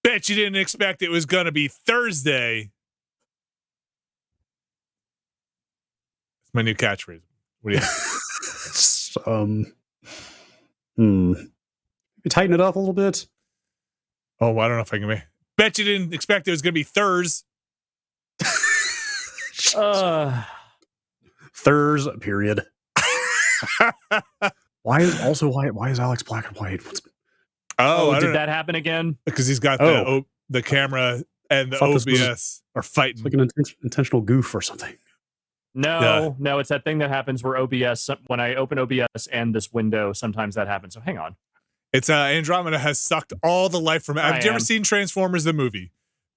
Bet you didn't expect it was going to be Thursday. It's my new catchphrase. What do you think? You tighten it up a little bit. Oh, I don't know if I can make. Bet you didn't expect it was going to be Thurs. Thurs, period. Why is Alex black and white? Did that happen again? Because he's got the camera and the OBS are fighting. It's like an intentional goof or something. No, it's that thing that happens where OBS, when I open OBS and this window, sometimes that happens. So hang on. It's Andromeda has sucked all the life from it. Have you ever seen Transformers the movie?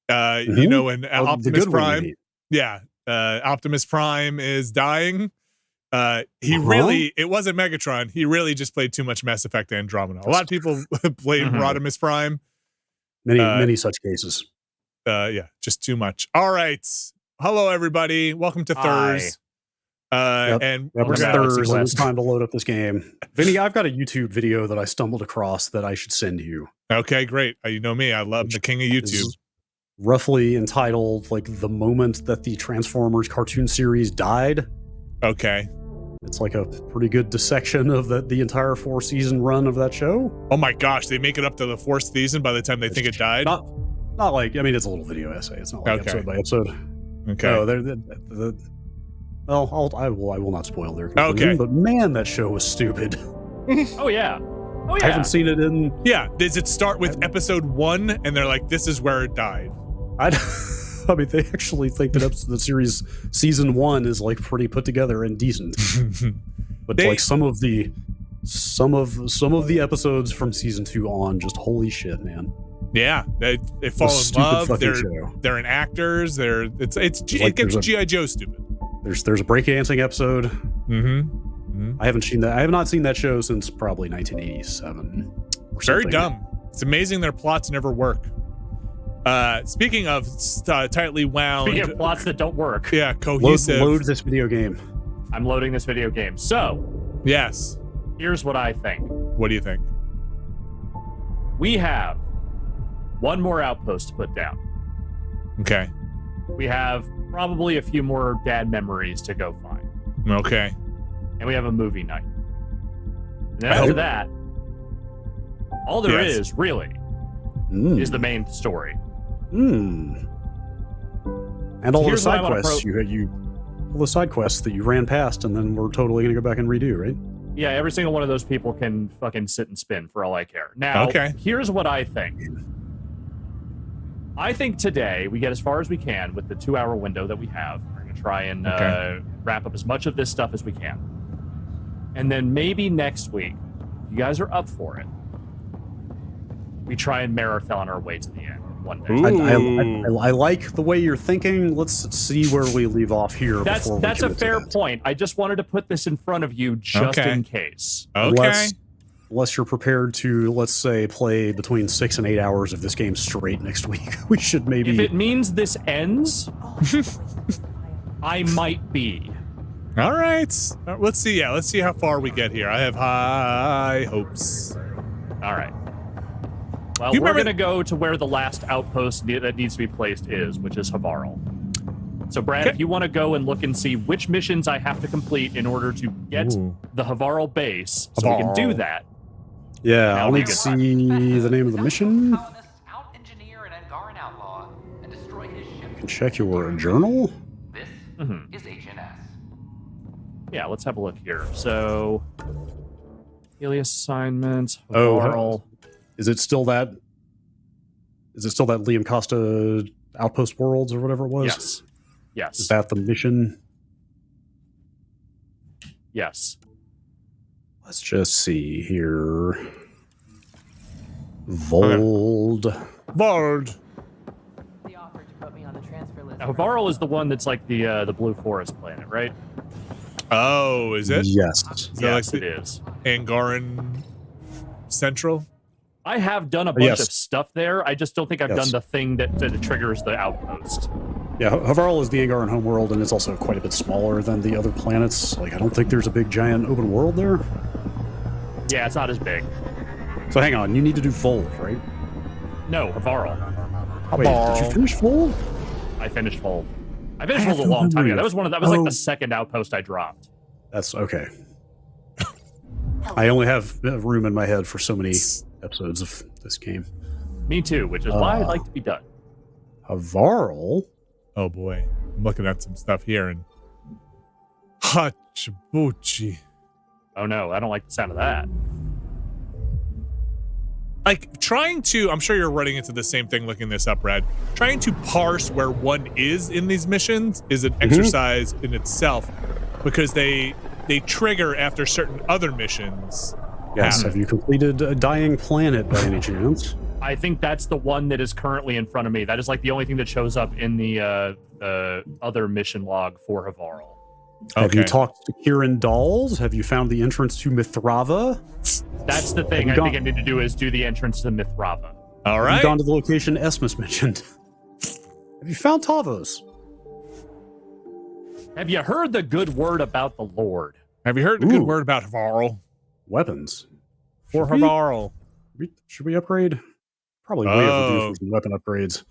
You know, when Optimus Prime. Yeah. Optimus Prime is dying. It wasn't Megatron. He really just played too much Mass Effect Andromeda. A lot of people blame Rodimus Prime. Many such cases. Yeah, just too much. All right. Hello, everybody. Welcome to Thurs. And we're Thurs. It's time to load up this game. Vinny, I've got a YouTube video that I stumbled across that I should send you. Okay, great. You know me. I love the king of YouTube. Roughly entitled, like, the moment that the Transformers cartoon series died. Okay. It's like a pretty good dissection of the entire 4-season run of that show. Oh my gosh, they make it up to the 4th season by the time they think it died? Not like, I mean, it's a little video essay. It's not like episode by episode. Okay. No, I will not spoil their conclusion, but man, that show was stupid. Oh yeah. I haven't seen it in... Yeah, does it start with episode 1 and they're like, this is where it died? I mean, they actually think that the series season 1 is like pretty put together and decent, but like some of the episodes from season 2 on, just holy shit, man. Yeah, they fall in love. They're in actors. It gets G.I. Joe stupid. There's a breakdancing episode. I have not seen that show since probably 1987. Very dumb. It's amazing their plots never work. Speaking of tightly wound... Speaking of plots that don't work. Yeah, cohesive. Load this video game. I'm loading this video game. So... Yes. Here's what I think. What do you think? We have one more outpost to put down. Okay. We have probably a few more dad memories to go find. Okay. And we have a movie night. And then after that, all there is, really, is the main story. And all the side quests all the side quests that you ran past, and then we're totally going to go back and redo, right? Yeah, every single one of those people can fucking sit and spin for all I care. Now, here's what I think. I think today we get as far as we can with the 2-hour window that we have. We're going to try and wrap up as much of this stuff as we can. And then maybe next week, if you guys are up for it, we try and marathon our way to the end one day. I like the way you're thinking. Let's see where we leave off here. That's a fair point. I just wanted to put this in front of you just in case. Okay. Unless you're prepared to, let's say, play between 6 and 8 hours of this game straight next week, we should maybe... If it means this ends, I might be. All right. Let's see. Yeah, let's see how far we get here. I have high hopes. All right. Well, we're going to go to where the last outpost that needs to be placed is, which is Havarol. So, Brad, if you want to go and look and see which missions I have to complete in order to get the Havarol base, so we can do that. Yeah, I'll need to see the name of the mission. You can check your journal. This is HNS. Yeah, let's have a look here. So, alias assignments. Havarol. Is it still that Liam Costa Outpost Worlds or whatever it was? Yes. Is that the mission? Yes. Let's just see here. Vold. Vold. Now, Havarol is the one that's like the Blue Forest planet, right? Oh, is it? Yes. Yes, it is. Angaran Central? I have done a bunch of stuff there. I just don't think I've done the thing that triggers the outpost. Yeah, Havarol is the Angaran homeworld, and it's also quite a bit smaller than the other planets. Like, I don't think there's a big, giant open world there. Yeah, it's not as big. So hang on, you need to do Vold, right? No, Havarol. Wait, did you finish Fold? I finished Fold. I finished Fold a long time ago. That was like the second outpost I dropped. That's okay. I only have room in my head for so many episodes of this game. Me too, which is why I'd like to be done. Havarol? Oh boy. I'm looking at some stuff here and Hachibuchi. Oh no, I don't like the sound of that. Like trying to, I'm sure you're running into the same thing looking this up, Red. Trying to parse where one is in these missions is an exercise in itself because they trigger after certain other missions. Yes. Have you completed a Dying Planet by any chance? I think that's the one that is currently in front of me. That is like the only thing that shows up in the other mission log for Havarol. Okay. Have you talked to Kieran Dolls? Have you found the entrance to Mithrava? That's the thing I think I need to do is do the entrance to Mithrava. All right. Have you gone to the location Esmus mentioned? Have you found Tavos? Have you heard the good word about the Lord? Have you heard the good word about Havarol? Weapons. For Havarol. Should we upgrade? Probably way overdue for some weapon upgrades.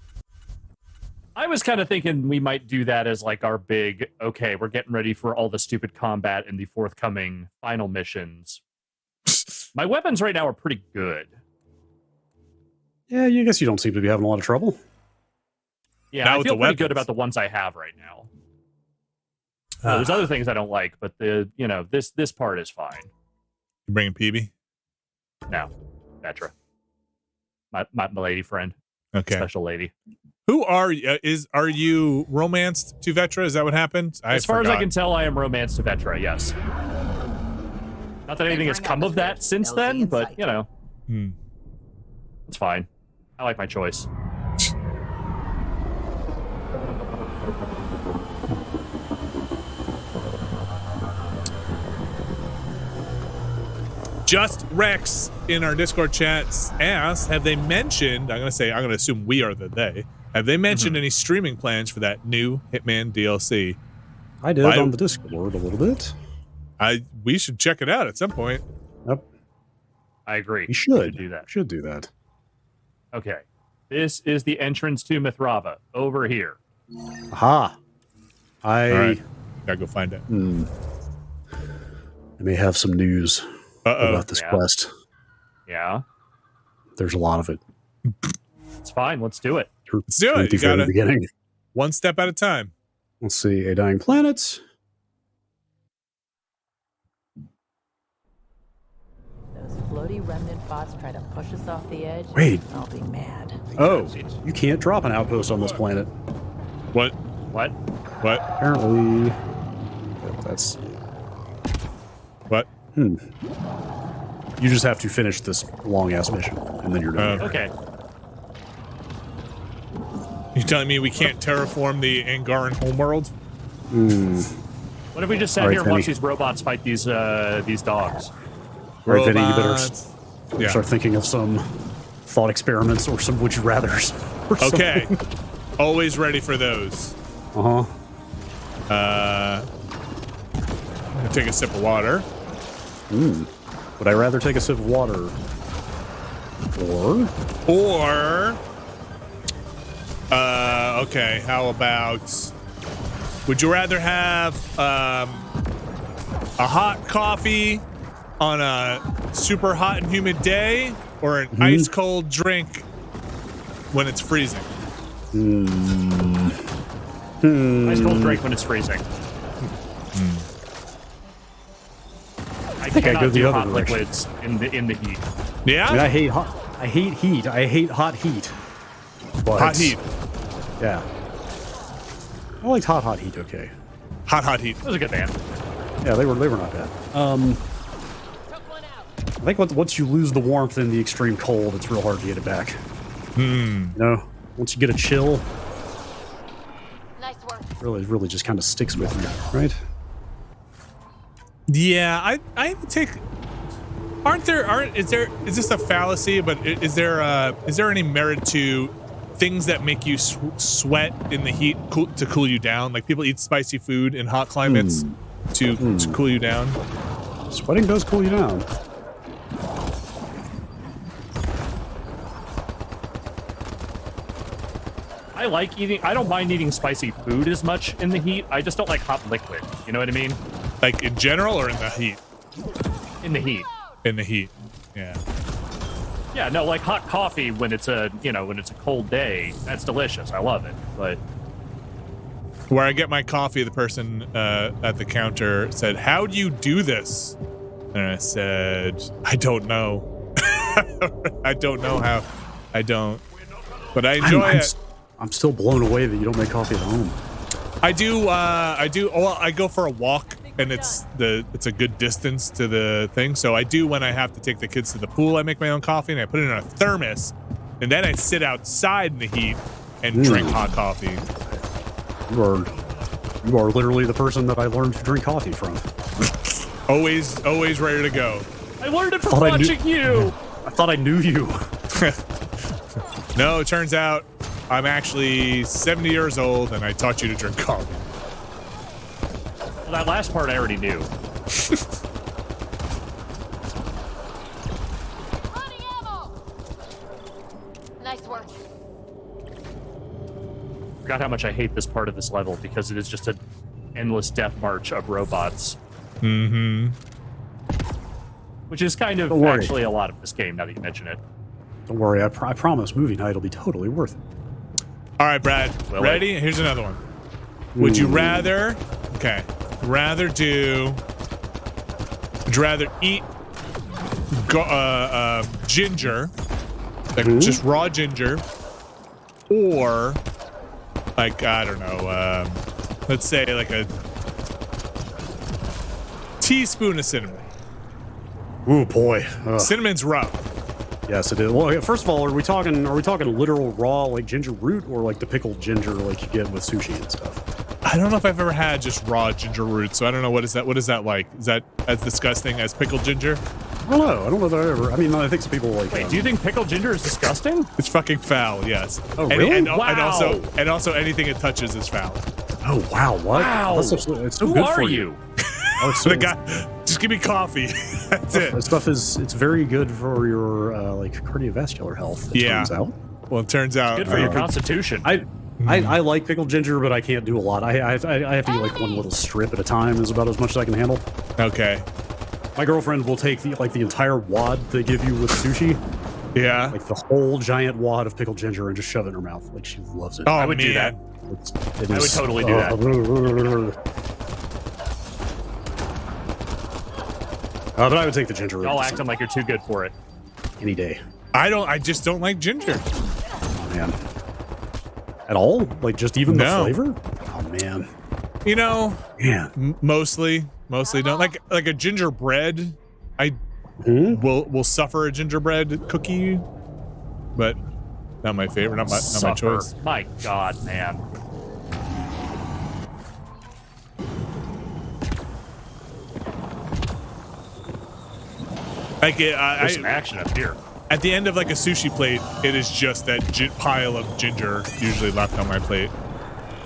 I was kind of thinking we might do that as like our big, okay, we're getting ready for all the stupid combat in the forthcoming final missions. My weapons right now are pretty good. Yeah, I guess you don't seem to be having a lot of trouble. Yeah, I feel pretty good about the ones I have right now. There's other things I don't like, but this part is fine. You bringing PB? No, Vetra. My lady friend. Okay. Special lady. Who are you romanced to Vetra? Is that what happened? As far as I can tell, I am romanced to Vetra, yes. Not that anything has come of that since then, but, it's fine. I like my choice. Just Rex in our Discord chats asked, have they mentioned, I'm going to assume we are the they, have they mentioned any streaming plans for that new Hitman DLC? I did on the Discord a little bit. We should check it out at some point. Yep. I agree. We should do that. Should do that. Okay. This is the entrance to Mithrava over here. Aha. All right. Gotta go find it. I may have some news about this quest. Yeah. There's a lot of it. It's fine. Let's do it. Let's do it. You gotta, beginning. One step at a time. Let's see. A Dying Planet. Those floaty remnant bots try to push us off the edge. Wait. I'll be mad. Oh, you can't drop an outpost on this planet. What? Apparently, that's... What? You just have to finish this long-ass mission, and then you're done. Okay. You telling me we can't terraform the Angaran homeworld? What if we just sat here and watch these robots fight these dogs? All right, Vinny, you better start thinking of some thought experiments or some would you rathers. Okay. Always ready for those. I'm gonna take a sip of water. Would I rather take a sip of water? Or okay, how about, would you rather have a hot coffee on a super hot and humid day or an ice cold drink when it's freezing? Ice cold drink when it's freezing. I think I go the other hot direction. liquids in the heat. Yeah? I mean, I hate heat. I hate hot heat. But, hot heat. Yeah. I liked hot heat, okay. Hot heat. That was a good band. Yeah, they were not bad. I think once you lose the warmth in the extreme cold, it's real hard to get it back. You know, once you get a chill, Nice work. really just kind of sticks with you, right? Yeah, I would take. Is this a fallacy? But is there any merit to things that make you sweat in the heat to cool you down? Like people eat spicy food in hot climates to cool you down. Sweating does cool you down. I like eating. I don't mind eating spicy food as much in the heat. I just don't like hot liquid. You know what I mean? Like in general or in the heat? In the heat. In the heat. Yeah. Yeah, no, like hot coffee when it's a cold day, that's delicious. I love it. But where I get my coffee, the person at the counter said, "How do you do this?" And I said, "I don't know. I don't know how. I don't. But I enjoy it." I'm still blown away that you don't make coffee at home. I do. Well, I go for a walk, and it's a good distance to the thing. So I do when I have to take the kids to the pool. I make my own coffee and I put it in a thermos, and then I sit outside in the heat and drink hot coffee. You are literally the person that I learned to drink coffee from. always ready to go. I learned it from watching you. I thought I knew you. No, it turns out I'm actually 70 years old, and I taught you to drink coffee. Well, that last part I already knew. Running ammo. Nice work. Forgot how much I hate this part of this level because it is just an endless death march of robots. Mm-hmm. Which is kind of actually a lot of this game now that you mention it. Don't worry, I promise movie night will be totally worth it. All right, Brad. Ready? Here's another one. Would you rather... Okay. Would you rather eat ginger, like just raw ginger, or like, I don't know, let's say like a teaspoon of cinnamon? Ooh, boy. Cinnamon's rough. Yes, it is. Well, first of all, are we talking literal raw like ginger root, or like the pickled ginger like you get with sushi and stuff? I don't know if I've ever had just raw ginger root, so I don't know what is that like? Is that as disgusting as pickled ginger? I don't know. I don't know that I ever. I mean, I think some people like. Wait, do you think pickled ginger is disgusting? It's fucking foul. Yes. Oh, really? Wow. And also anything it touches is foul. Oh wow! What? Wow. It's so Who good are for you? Oh, it's so, The guy, just give me coffee. That's it. That stuff it's very good for your like cardiovascular health. It turns out. Well, it turns out Good for your constitution. I like pickled ginger, but I can't do a lot. I have to eat like one little strip at a time. Is about as much as I can handle. Okay. My girlfriend will take the entire wad they give you with sushi. Yeah. Like the whole giant wad of pickled ginger and just shove it in her mouth. Like she loves it. Oh, I would do that. I would totally do that. But I would take the ginger. Y'all acting like you're too good for it. Any day. I just don't like ginger. Oh, man. At all? Like just even the flavor? Oh man. You know, man. Mostly don't like a gingerbread. I will suffer a gingerbread cookie, but not my favorite. Not my choice. My God, man. Like there's some action up here. At the end of like a sushi plate, it is just that pile of ginger usually left on my plate.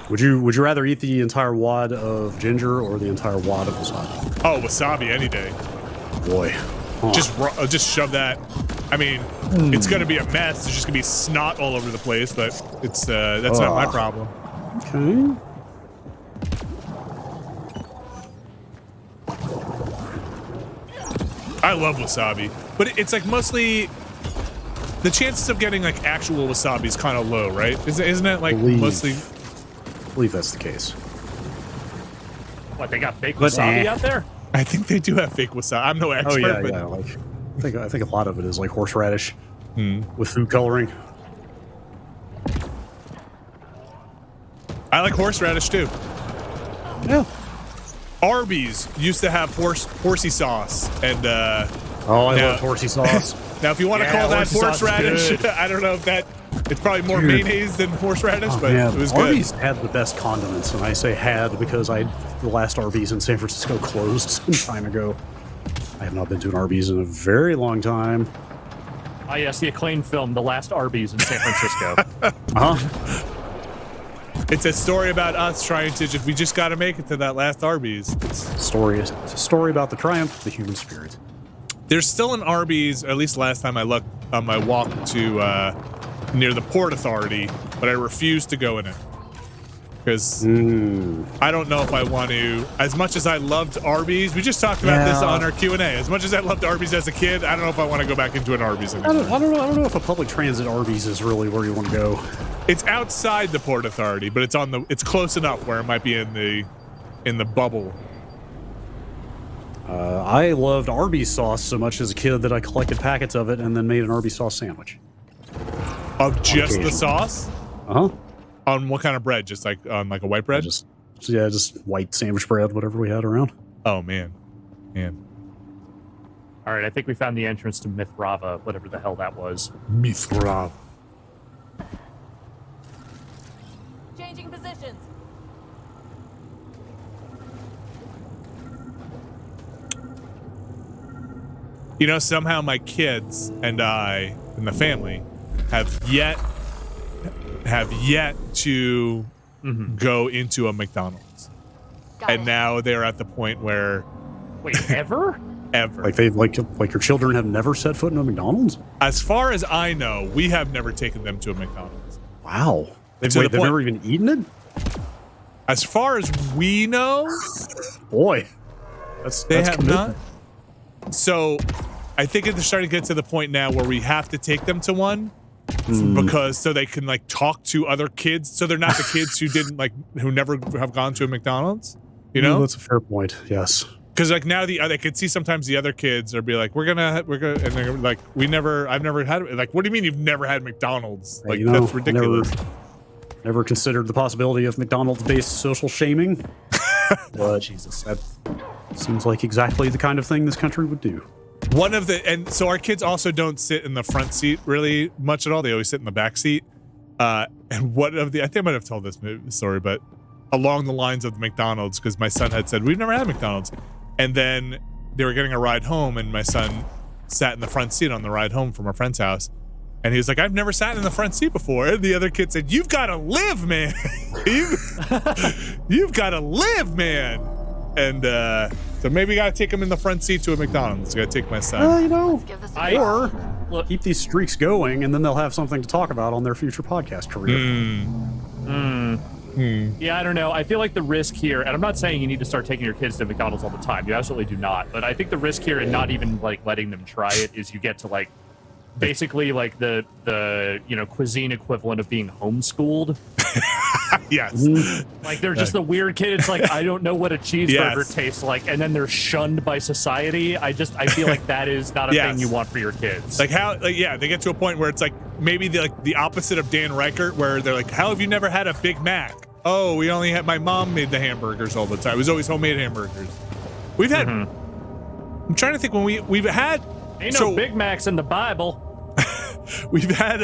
Would you rather eat the entire wad of ginger or the entire wad of wasabi? Oh, wasabi any day. Boy. Huh. Just shove that. I mean, it's gonna be a mess. There's just gonna be snot all over the place, but it's that's not my problem. Okay. I love wasabi, but it's like mostly the chances of getting like actual wasabi is kind of low, right? Isn't it like mostly? I believe that's the case. What, they got fake wasabi out there? I think they do have fake wasabi. I'm no expert. Oh yeah, but yeah. Like I think a lot of it is like horseradish with food coloring. I like horseradish too. Yeah. Arby's used to have horsey sauce, and I love horsey sauce. Now, if you want to call that horseradish, I don't know if it's probably more mayonnaise than horseradish, but it was good. Arby's had the best condiments, and I say had because the last Arby's in San Francisco closed some time ago. I have not been to an Arby's in a very long time. Ah, yes, the acclaimed film, The Last Arby's in San Francisco. It's a story about us trying to we just got to make it to that last Arby's. It's a story about the triumph of the human spirit. There's still an Arby's, at least last time I looked on my walk to near the Port Authority, but I refuse to go in it. Because I don't know if I want to. As much as I loved Arby's, we just talked about this on our Q&A. As much as I loved Arby's as a kid, I don't know if I want to go back into an Arby's anymore. I don't know if a public transit Arby's is really where you want to go. It's outside the Port Authority, but it's close enough where it might be in the bubble. I loved Arby's sauce so much as a kid that I collected packets of it and then made an Arby's sauce sandwich. Of just the sauce? Uh-huh. On what kind of bread? Just like on like a white bread? Just white sandwich bread, whatever we had around. Oh man. All right, I think we found the entrance to Mithrava, whatever the hell that was. Mithrava. Changing positions. You know, somehow my kids and I and the family have yet to go into a McDonald's. And now they're at the point where wait, ever? Ever. Like your children have never set foot in a McDonald's? As far as I know, we have never taken them to a McDonald's. Wow. They've never even eaten it? As far as we know, boy. They have not. So I think it's starting to get to the point now where we have to take them to one because so they can like talk to other kids. So they're not the kids who never have gone to a McDonald's, you know? That's a fair point. Yes. Because like now I could see sometimes the other kids are be like, we're gonna, and they're like, I've never had it. Like, what do you mean you've never had McDonald's? Like, that's ridiculous. Never considered the possibility of McDonald's-based social shaming. But Jesus, that seems like exactly the kind of thing this country would do. And so our kids also don't sit in the front seat really much at all. They always sit in the back seat. And I think I might have told this story, but along the lines of the McDonald's, because my son had said, we've never had McDonald's. And then they were getting a ride home, and my son sat in the front seat on the ride home from our friend's house. And he was like, I've never sat in the front seat before. And the other kid said, you've got to live, man. You've got to live, man. And so maybe got to take him in the front seat to a McDonald's. Got to take my son. Or keep these streaks going, and then they'll have something to talk about on their future podcast career. Yeah, I don't know. I feel like the risk here, and I'm not saying you need to start taking your kids to McDonald's all the time. You absolutely do not. But I think the risk here in not even like letting them try it is you get to like basically like the cuisine equivalent of being homeschooled. Yes. Like they're just the weird kid. It's like, I don't know what a cheeseburger tastes like, and then they're shunned by society. I feel like that is not a thing you want for your kids. Like they get to a point where it's like maybe the opposite of Dan Reichert, where they're like, how have you never had a Big Mac? Oh, my mom made the hamburgers all the time. It was always homemade hamburgers. We've had, I'm trying to think when we've had. Ain't no Big Macs in the Bible. We've had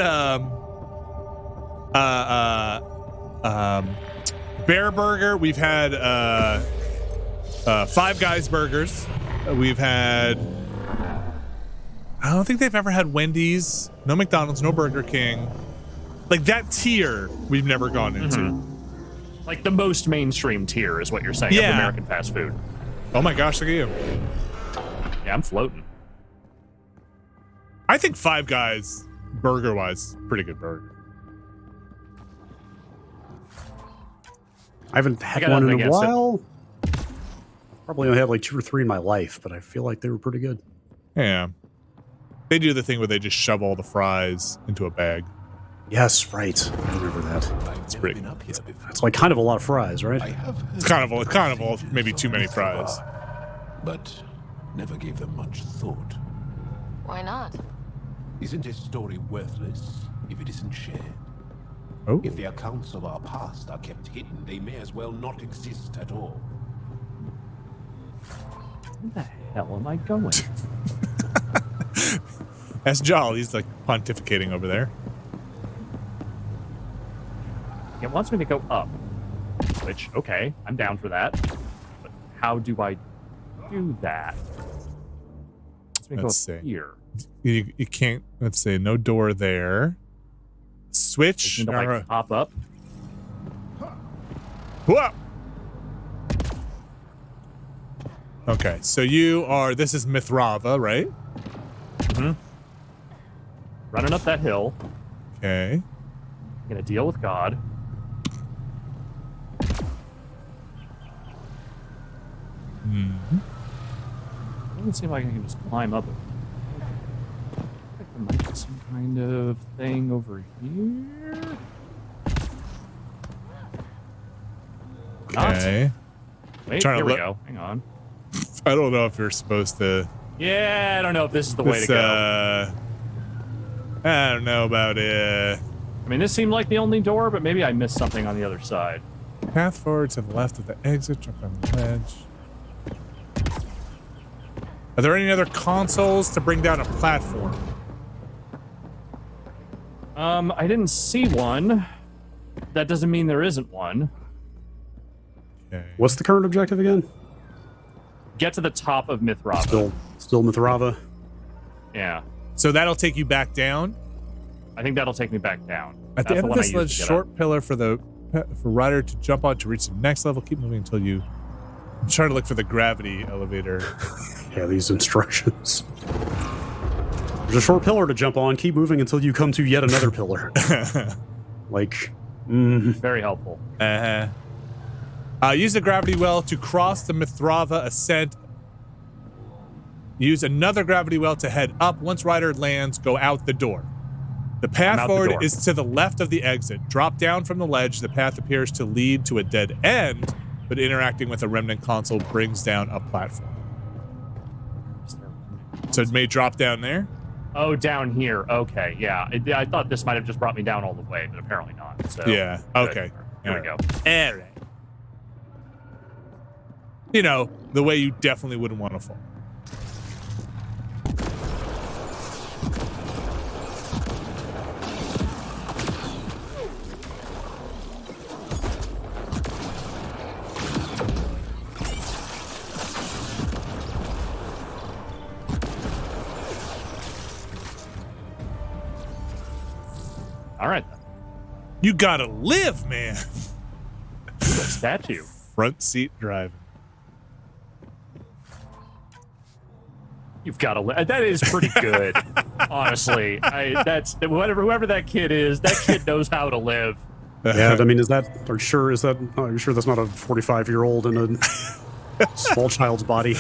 Bear Burger. We've had Five Guys burgers. We've had. I don't think they've ever had Wendy's. No McDonald's. No Burger King. Like that tier, we've never gone into. Like the most mainstream tier is what you're saying of American fast food. Oh my gosh, look at you. Yeah, I'm floating. I think Five Guys, burger-wise, pretty good burger. I haven't had one in a while. Probably only had like 2 or 3 in my life, but I feel like they were pretty good. Yeah. They do the thing where they just shove all the fries into a bag. Yes, right. I remember that. It's pretty. It's like kind of a lot of fries, right? It's kind of maybe too many fries. But never gave them much thought. Why not? Isn't a story worthless if it isn't shared? Oh. If the accounts of our past are kept hidden, they may as well not exist at all. Where the hell am I going? That's Jol. He's like pontificating over there. It wants me to go up, which, okay, I'm down for that. But how do I do that? Let's see. Here. You can't. Let's see. No door there. Switch. To, like, hop up. Whoa. Okay, so this is Mithrava, right? Running up that hill. Okay. I'm gonna deal with God. It doesn't seem like I can just climb up it. I think there might be some kind of thing over here. Okay. Wait, here we go. Hang on. I don't know if you're supposed to. Yeah, I don't know if this is the way to go. I don't know about it. I mean, this seemed like the only door, but maybe I missed something on the other side. Path forward to the left of the exit. Jump on the ledge. Are there any other consoles to bring down a platform? I didn't see one. That doesn't mean there isn't one. Okay. What's the current objective again? Get to the top of Mithrava. Still Mithrava. Yeah. So that'll take you back down? I think that'll take me back down. At the end of this ledge, short pillar for Ryder to jump on to reach the next level. Keep moving until you... I'm trying to look for the gravity elevator. Yeah, these instructions. There's a short pillar to jump on. Keep moving until you come to yet another pillar. Like... Very helpful. Use the gravity well to cross the Mithrava ascent. Use another gravity well to head up. Once Ryder lands, go out the door. The path forward is to the left of the exit. Drop down from the ledge. The path appears to lead to a dead end, but interacting with a remnant console brings down a platform. So it may drop down there? Oh, down here. Okay, yeah. I thought this might have just brought me down all the way, but apparently not. So yeah, okay. Here we go. All right. You know, the way you definitely wouldn't want to fall. All right, then. You gotta live, man. Statue. Front seat driving. You've got to live. That is pretty good, honestly. That's whoever that kid is. That kid knows how to live. Yeah, I mean, are you sure that's not a 45-year-old in a small child's body?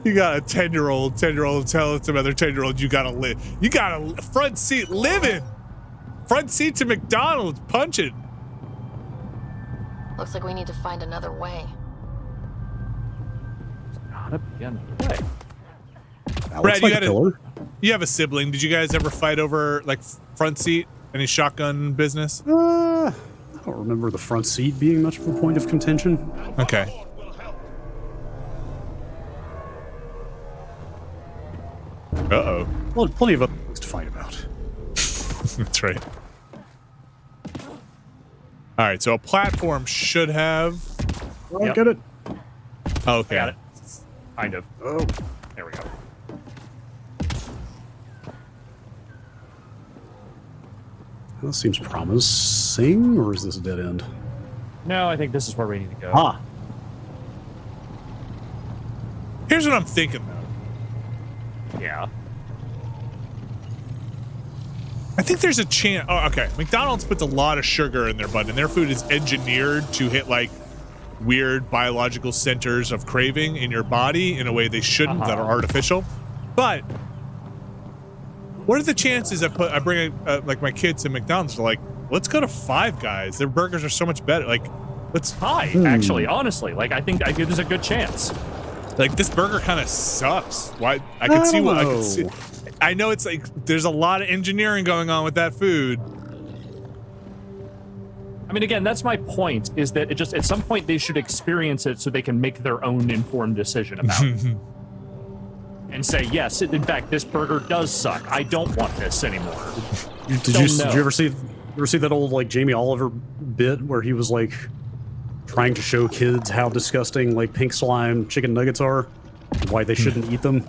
You got a 10-year-old telling some other 10-year-old you gotta live. You got a front seat living. Front seat to McDonald's punching. Looks like we need to find another way. There's gotta be another way. Brad, you have a sibling. Did you guys ever fight over like front seat? Any shotgun business? I don't remember the front seat being much of a point of contention. Okay. Uh-oh. Well, plenty of other things to fight about. That's right. All right, so a platform should have... Oh, get it. Oh, okay. I got it. Kind of. Oh. There we go. That seems promising, or is this a dead end? No, I think this is where we need to go. Ah. Here's what I'm thinking, though. Yeah. I think there's a chance. Oh, okay. McDonald's puts a lot of sugar in their bun, and their food is engineered to hit like weird biological centers of craving in your body in a way they shouldn't, that are artificial. But what are the chances I bring like my kids to McDonald's? Like, let's go to Five Guys. Their burgers are so much better. Like, let's. Actually, honestly, like I think there's a good chance. Like, this burger kind of sucks. Why? I could see what I could see. I know it's like there's a lot of engineering going on with that food. I mean, again, that's my point, is that it just at some point they should experience it so they can make their own informed decision about it. And say, yes, in fact, this burger does suck. I don't want this anymore. Did you ever see that old like Jamie Oliver bit where he was like trying to show kids how disgusting like pink slime chicken nuggets are, why they shouldn't eat them?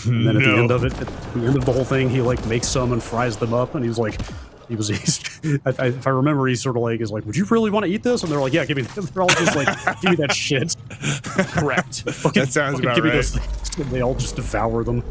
And then at the end of it, at the end of the whole thing, he like makes some and fries them up, and he was like, if I remember, he sort of like is like, would you really want to eat this? And they're like, yeah, give me. They're all just like, give me that shit. Correct. That sounds about right. Those things. And they all just devour them.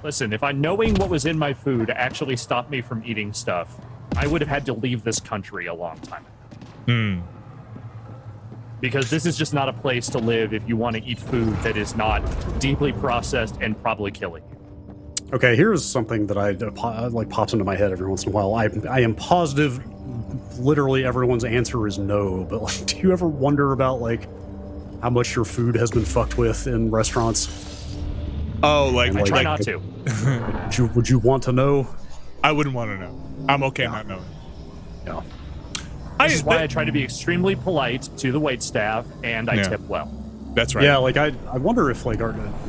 Listen, if knowing what was in my food actually stopped me from eating stuff, I would have had to leave this country a long time ago. Because this is just not a place to live if you want to eat food that is not deeply processed and probably killing you. Okay, here's something that like pops into my head every once in a while. I am positive literally everyone's answer is no, but like, do you ever wonder about like how much your food has been fucked with in restaurants? Oh, like I try not to. Would you want to know? I wouldn't want to know. I'm okay not knowing. Yeah. This is why I try to be extremely polite to the waitstaff, and I tip well. That's right. Yeah, like I wonder if like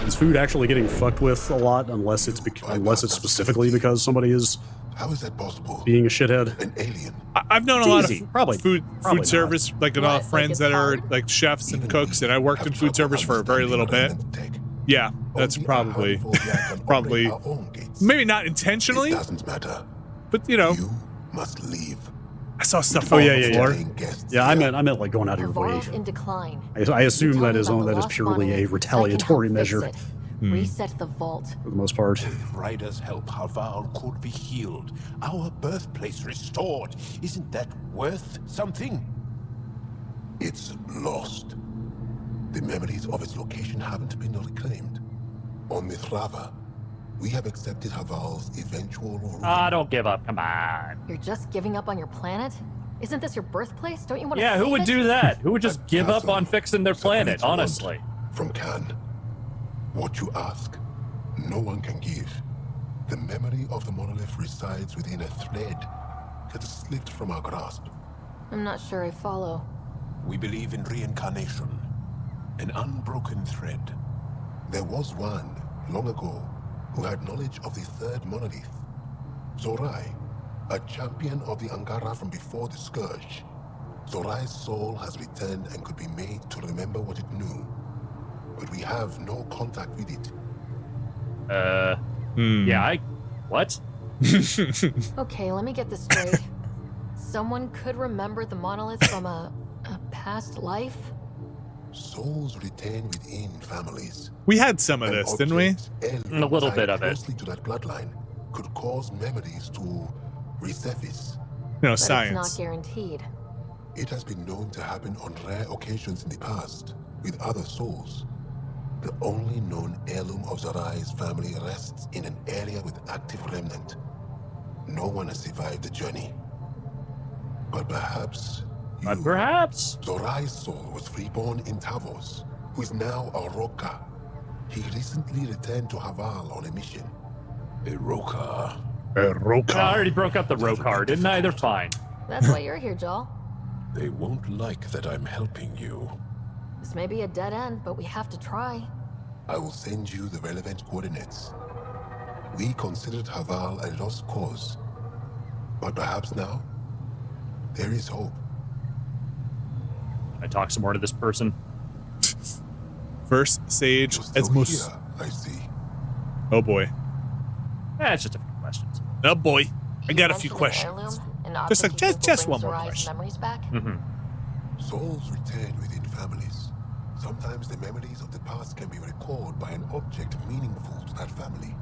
is food actually getting fucked with a lot, unless it's specifically because somebody is. How is that possible? Being a shithead. An alien. I've known a lot of food service, like a lot of friends that are like chefs and cooks, and I worked in food service for a very little bit. Yeah, that's probably maybe not intentionally. It doesn't matter. But you know, you must leave. I saw stuff on the floor. Yeah, I meant like going out of your way. In decline. I assume that is purely a retaliatory measure. Reset the vault. For the most part. With Ryder's help, Havarol could be healed. Our birthplace restored. Isn't that worth something? It's lost. The memories of its location haven't been reclaimed. On Mithrava, we have accepted Havarol's eventual rule. Don't give up. Come on. You're just giving up on your planet? Isn't this your birthplace? Don't you want to Yeah, who would it? do that? Who would just give up on fixing their planet, honestly? From Khan. What you ask, no one can give. The memory of the monolith resides within a thread that has slipped from our grasp. I'm not sure I follow. We believe in reincarnation, an unbroken thread. There was one, long ago, who had knowledge of the third monolith. Zorai, a champion of the Angara from before the Scourge. Zorai's soul has returned and could be made to remember what it knew. But we have no contact with it. Yeah, what? Okay, let me get this straight. Someone could remember the monolith from a past life? Souls retain within families. We had some of this, didn't we? A little bit of it. Closely to that bloodline could cause memories to resurface. You know, But science. it's not guaranteed. It has been known to happen on rare occasions in the past with other souls. The only known heirloom of Zorai's family rests in an area with active remnant. No one has survived the journey. But perhaps Zorai's soul was reborn in Tavos, who is now a Roka. He recently returned to Havarol on a mission. A Roka. I already broke up the Rokar, didn't I? They're fine. That's why you're here, Joel. They won't like that I'm helping you. This may be a dead end, but we have to try. I will send you the relevant coordinates. We considered Havarol a lost cause. But perhaps now, there is hope. I talk some more to this person. First Sage Esmus. I see. Oh boy. It's just a few questions. Oh boy. I got a few questions. Just one more question. Memories back? Souls return within families. Sometimes the memories of the past can be recalled by an object meaningful to that family.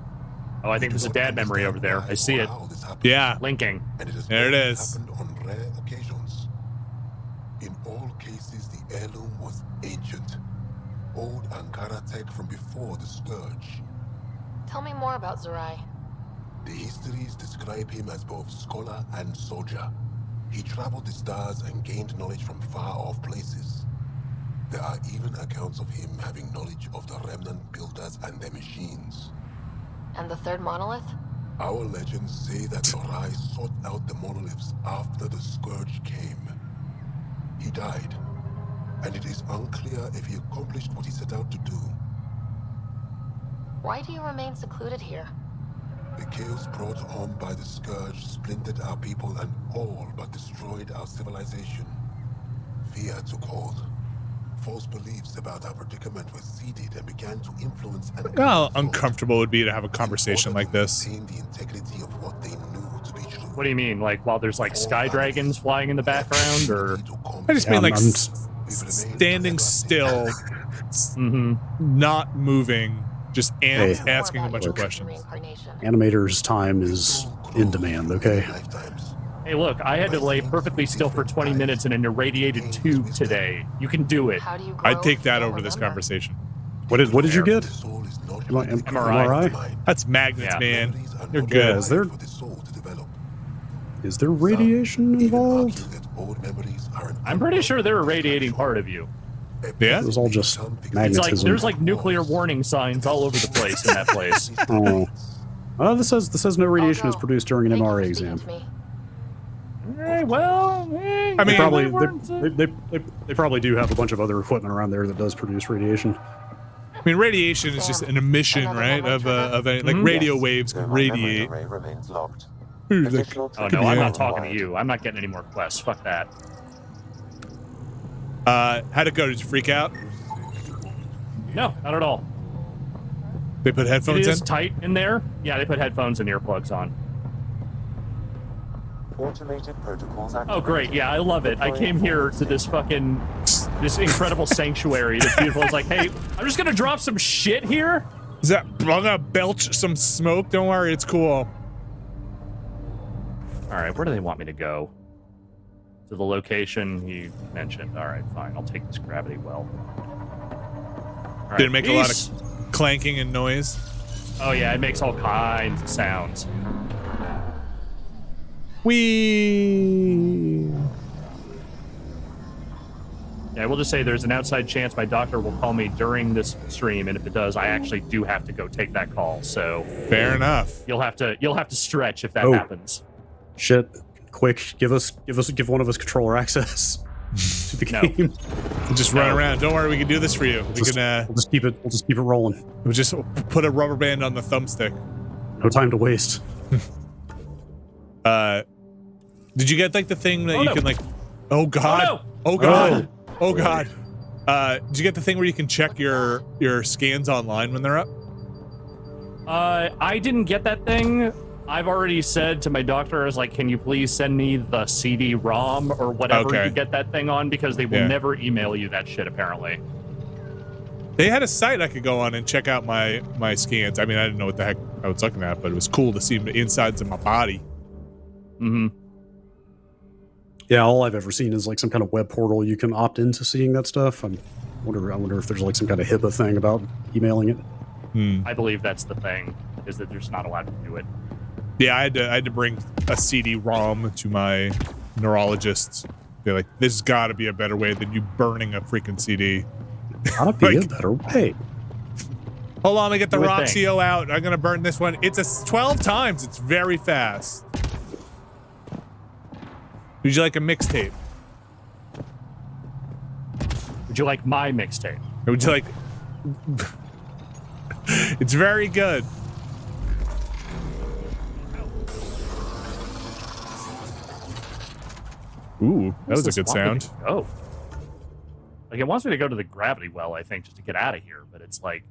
Oh, I think there's a dad memory over there. I see it. Yeah. Linking. And it has there it is. Happened on rare occasions. In all cases, the heirloom was ancient. Old Ankara tech from before the Scourge. Tell me more about Zorai. The histories describe him as both scholar and soldier. He traveled the stars and gained knowledge from far-off places. There are even accounts of him having knowledge of the remnant builders and their machines. And the third monolith? Our legends say that Rory sought out the monoliths after the Scourge came. He died, and it is unclear if he accomplished what he set out to do. Why do you remain secluded here? The chaos brought on by the Scourge splintered our people and all but destroyed our civilization. Fear took hold. False beliefs about our predicament were seeded and began to influence and how uncomfortable it would be to have a conversation like this. The integrity of what they knew to be true. What do you mean? Like while there's like sky dragons flying in the background, or? I just mean like standing still, not moving Just ants asking a bunch of questions. Animator's time is in demand, okay? Hey, look, I had to lay perfectly still for 20 minutes in an irradiated tube today. You can do it. I'd take that over this conversation. What did you get? MRI. That's magnets, man. You're good. Yeah, is there radiation involved? I'm pretty sure they're irradiating part of you. Yeah? It was all just magnetism. There's like nuclear warning signs all over the place in that place. Oh, this says no radiation is produced during an MRI exam. Hey, well, I mean, they probably do have a bunch of other equipment around there that does produce radiation. I mean, radiation is just an emission, right? Of like radio waves can radiate. Oh no, I'm not talking to you. I'm not getting any more quests. Fuck that. How'd it go? Did you freak out? No, not at all. They put headphones in? It is tight in there. Yeah, they put headphones and earplugs on. Automated protocols activated. Oh, great. Yeah, I love it. I came here to this incredible sanctuary that's beautiful. It's like, hey, I'm just going to drop some shit here. I'm going to belch some smoke. Don't worry, it's cool. All right, where do they want me to go? To the location he mentioned. All right, fine. I'll take this gravity well. All right, did it make a lot of clanking and noise? Oh, yeah, it makes all kinds of sounds. Whee! Yeah, we'll just say there's an outside chance my doctor will call me during this stream, and if it does, I actually do have to go take that call. So fair enough. You'll have to stretch if that happens. Shit! Quick, give one of us controller access to the game. We'll just run around. Don't worry, we can do this for you. We'll just keep it rolling. We'll just put a rubber band on the thumbstick. No time to waste. Did you get like the thing that can like? Oh god! Oh god! Oh god! Did you get the thing where you can check your scans online when they're up? I didn't get that thing. I've already said to my doctor, I was like, can you please send me the CD-ROM or whatever you get that thing on, because they will never email you that shit, apparently. They had a site I could go on and check out my scans. I mean, I didn't know what the heck I was looking at, but it was cool to see the insides of my body. Mm-hmm. Yeah, all I've ever seen is like some kind of web portal you can opt into seeing that stuff. I wonder if there's like some kind of HIPAA thing about emailing it. I believe that's the thing, is that there's not allowed to do it. Yeah, I had to bring a CD-ROM to my neurologist. They're like, "There's got to be a better way than you burning a freaking CD." Gotta be a better way. Hold on, let me get the Roxio out. I'm gonna burn this one. It's 12 times. It's very fast. Would you like a mixtape? Would you like my mixtape? Or would you like? It's very good. Ooh, that was a good sound. Oh, like it wants me to go to the gravity well, I think, just to get out of here. But it's like,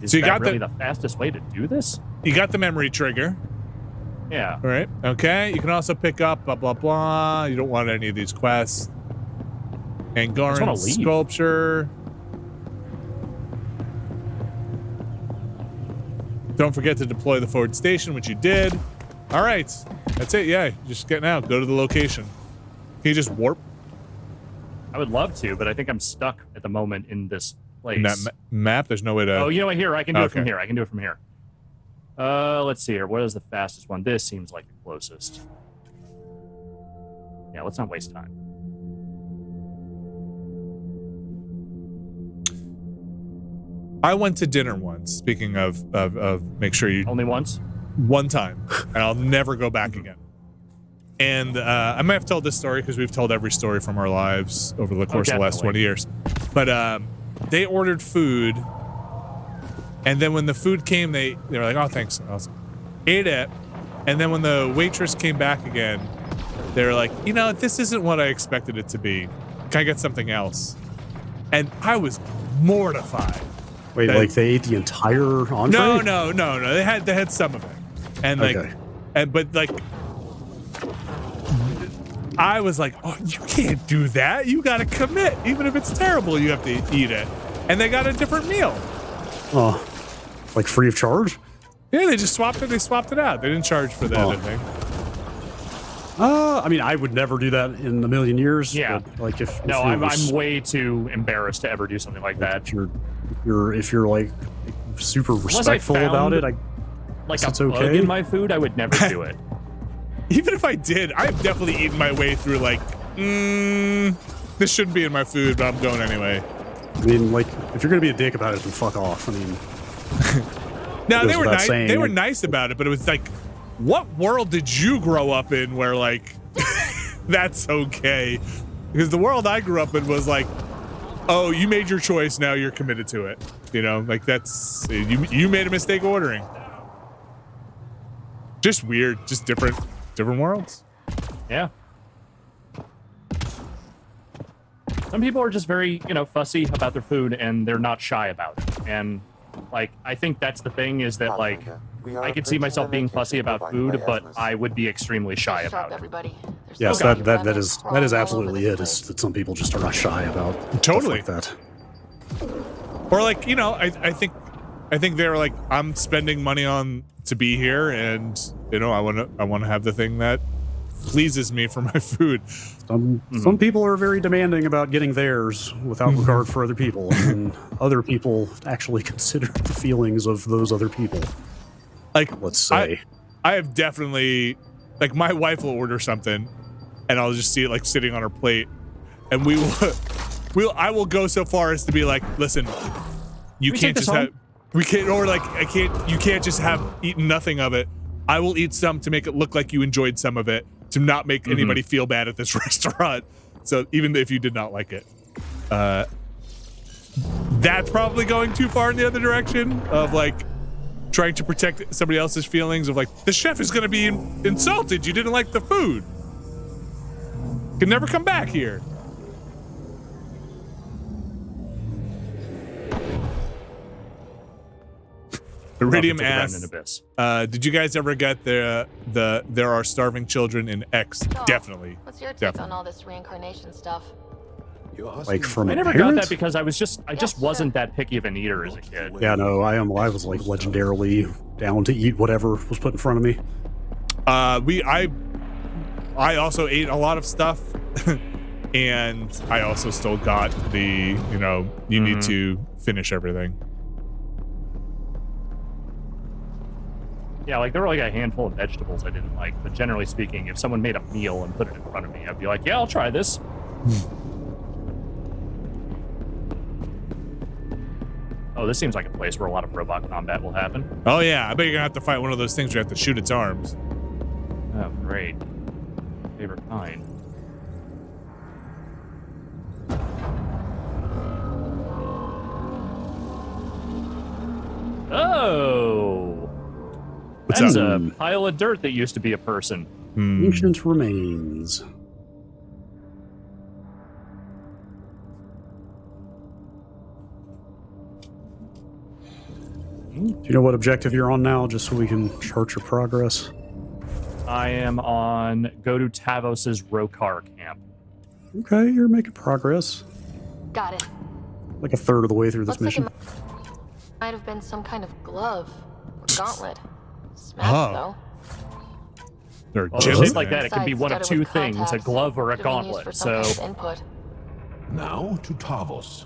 is that really the fastest way to do this? You got the memory trigger. Yeah. All right. Okay. You can also pick up blah blah blah. You don't want any of these quests. Angaran sculpture. Don't forget to deploy the forward station, which you did. All right. That's it. Yeah. Just getting out. Go to the location. Can you just warp? I would love to, but I think I'm stuck at the moment in this place. In that map, there's no way to. Oh, you know what? Here, I can do it from here. I can do it from here. Let's see here. What is the fastest one? This seems like the closest. Yeah, let's not waste time. I went to dinner once. Speaking of make sure you only once. One time, and I'll never go back again. And I might have told this story because we've told every story from our lives over the course of the last 20 years. But they ordered food, and then when the food came, they were like, "Oh, thanks." I ate it, and then when the waitress came back again, they were like, "You know, this isn't what I expected it to be. Can I get something else?" And I was mortified. Wait, like they ate the entire entree? No. They had some of it, and like, but like, I was like, "Oh, you can't do that. You got to commit, even if it's terrible. You have to eat it." And they got a different meal. Oh, like free of charge? Yeah, they just swapped it. They swapped it out. They didn't charge for the other thing. I mean, I would never do that in a million years. Yeah. But, like if no, I'm way too embarrassed to ever do something like that. If you're like super respectful about it, like it's a bug okay. in my food, I would never do it. Even if I did, I've definitely eaten my way through like, this shouldn't be in my food, but I'm going anyway. I mean, like, if you're gonna be a dick about it, then fuck off. I mean, no, they were nice. They were nice about it, but it was like, what world did you grow up in where like that's okay? Because the world I grew up in was like, oh, you made your choice, now you're committed to it. You know, like that's you made a mistake ordering. Just weird, just different worlds. Yeah. Some people are just very, fussy about their food and they're not shy about it. And like, I think that's the thing is that like, I could see myself being fussy about food, but I would be extremely shy about it. Yes, that is absolutely it. Is that some people just are not shy about totally stuff like that. Or like, I think they're like, I'm spending money on to be here, and I want to have the thing that pleases me for my food. Some people are very demanding about getting theirs without regard for other people, and other people actually consider the feelings of those other people. Like, let's say, I have definitely, like, my wife will order something, and I'll just see it like sitting on her plate, and I will go so far as to be like, listen, you can't just have. We can't, or like, you can't just have eaten nothing of it. I will eat some to make it look like you enjoyed some of it, to not make anybody feel bad at this restaurant. So even if you did not like it, that's probably going too far in the other direction of like trying to protect somebody else's feelings of like, the chef is going to be insulted. You didn't like the food. Can never come back here. Iridium asks, did you guys ever get the there are starving children in X? Oh, definitely. What's your take on all this reincarnation stuff? Like from I never parents? got that because I just wasn't that picky of an eater as a kid. Yeah, no, I was like legendarily down to eat whatever was put in front of me. I also ate a lot of stuff, and I also still got the you need to finish everything. Yeah, like there were like a handful of vegetables I didn't like, but generally speaking, if someone made a meal and put it in front of me, I'd be like, yeah, I'll try this. Oh, this seems like a place where a lot of robot combat will happen. Oh yeah, I bet you're gonna have to fight one of those things where you have to shoot its arms. Oh, great. Favorite kind. Oh! That's a pile of dirt that used to be a person. Ancient remains. Do you know what objective you're on now, just so we can chart your progress? I am on go to Tavos's Rokar camp. Okay, you're making progress. Got it. Like a third of the way through this mission. Like it might have been some kind of glove or gauntlet. Smashed though. Just like that, it can be one of two things, a glove or a gauntlet. So now to Tavos.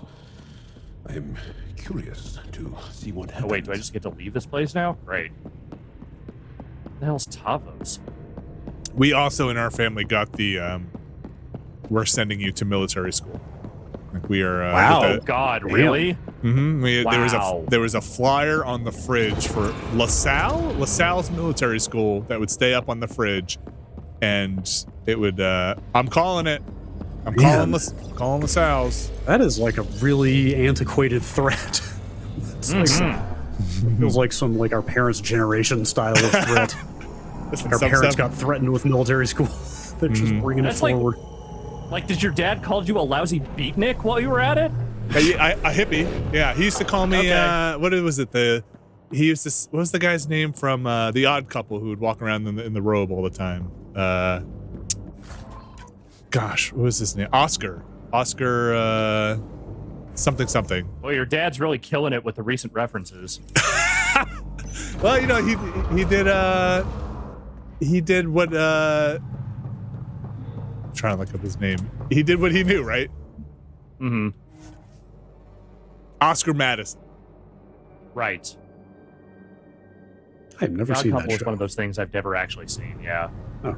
I am curious to see what happens. Oh, wait, do I just get to leave this place now? Great. What the hell's Tavos? We also in our family got the we're sending you to military school. Like we are wow. Oh God, really? Wow. There was a flyer on the fridge for LaSalle's military school that would stay up on the fridge, and it would I'm calling it. I'm calling LaSalle's. That is like a really antiquated threat. It's like feels like some like our parents' generation style of threat. Our parents got threatened with military school. They're just bringing it forward. Like, did your dad call you a lousy beatnik while you were at it? A hippie. Yeah, he used to call me. Okay. What was it? What was the guy's name from The Odd Couple who would walk around in the robe all the time? Gosh, what was his name? Oscar. something something. Well, your dad's really killing it with the recent references. Well, you know, he did what I'm trying to look up his name. He did what he knew, right? Mm-hmm. Oscar Madison. Right. I've never seen that show. Is one of those things I've never actually seen. Yeah. Oh.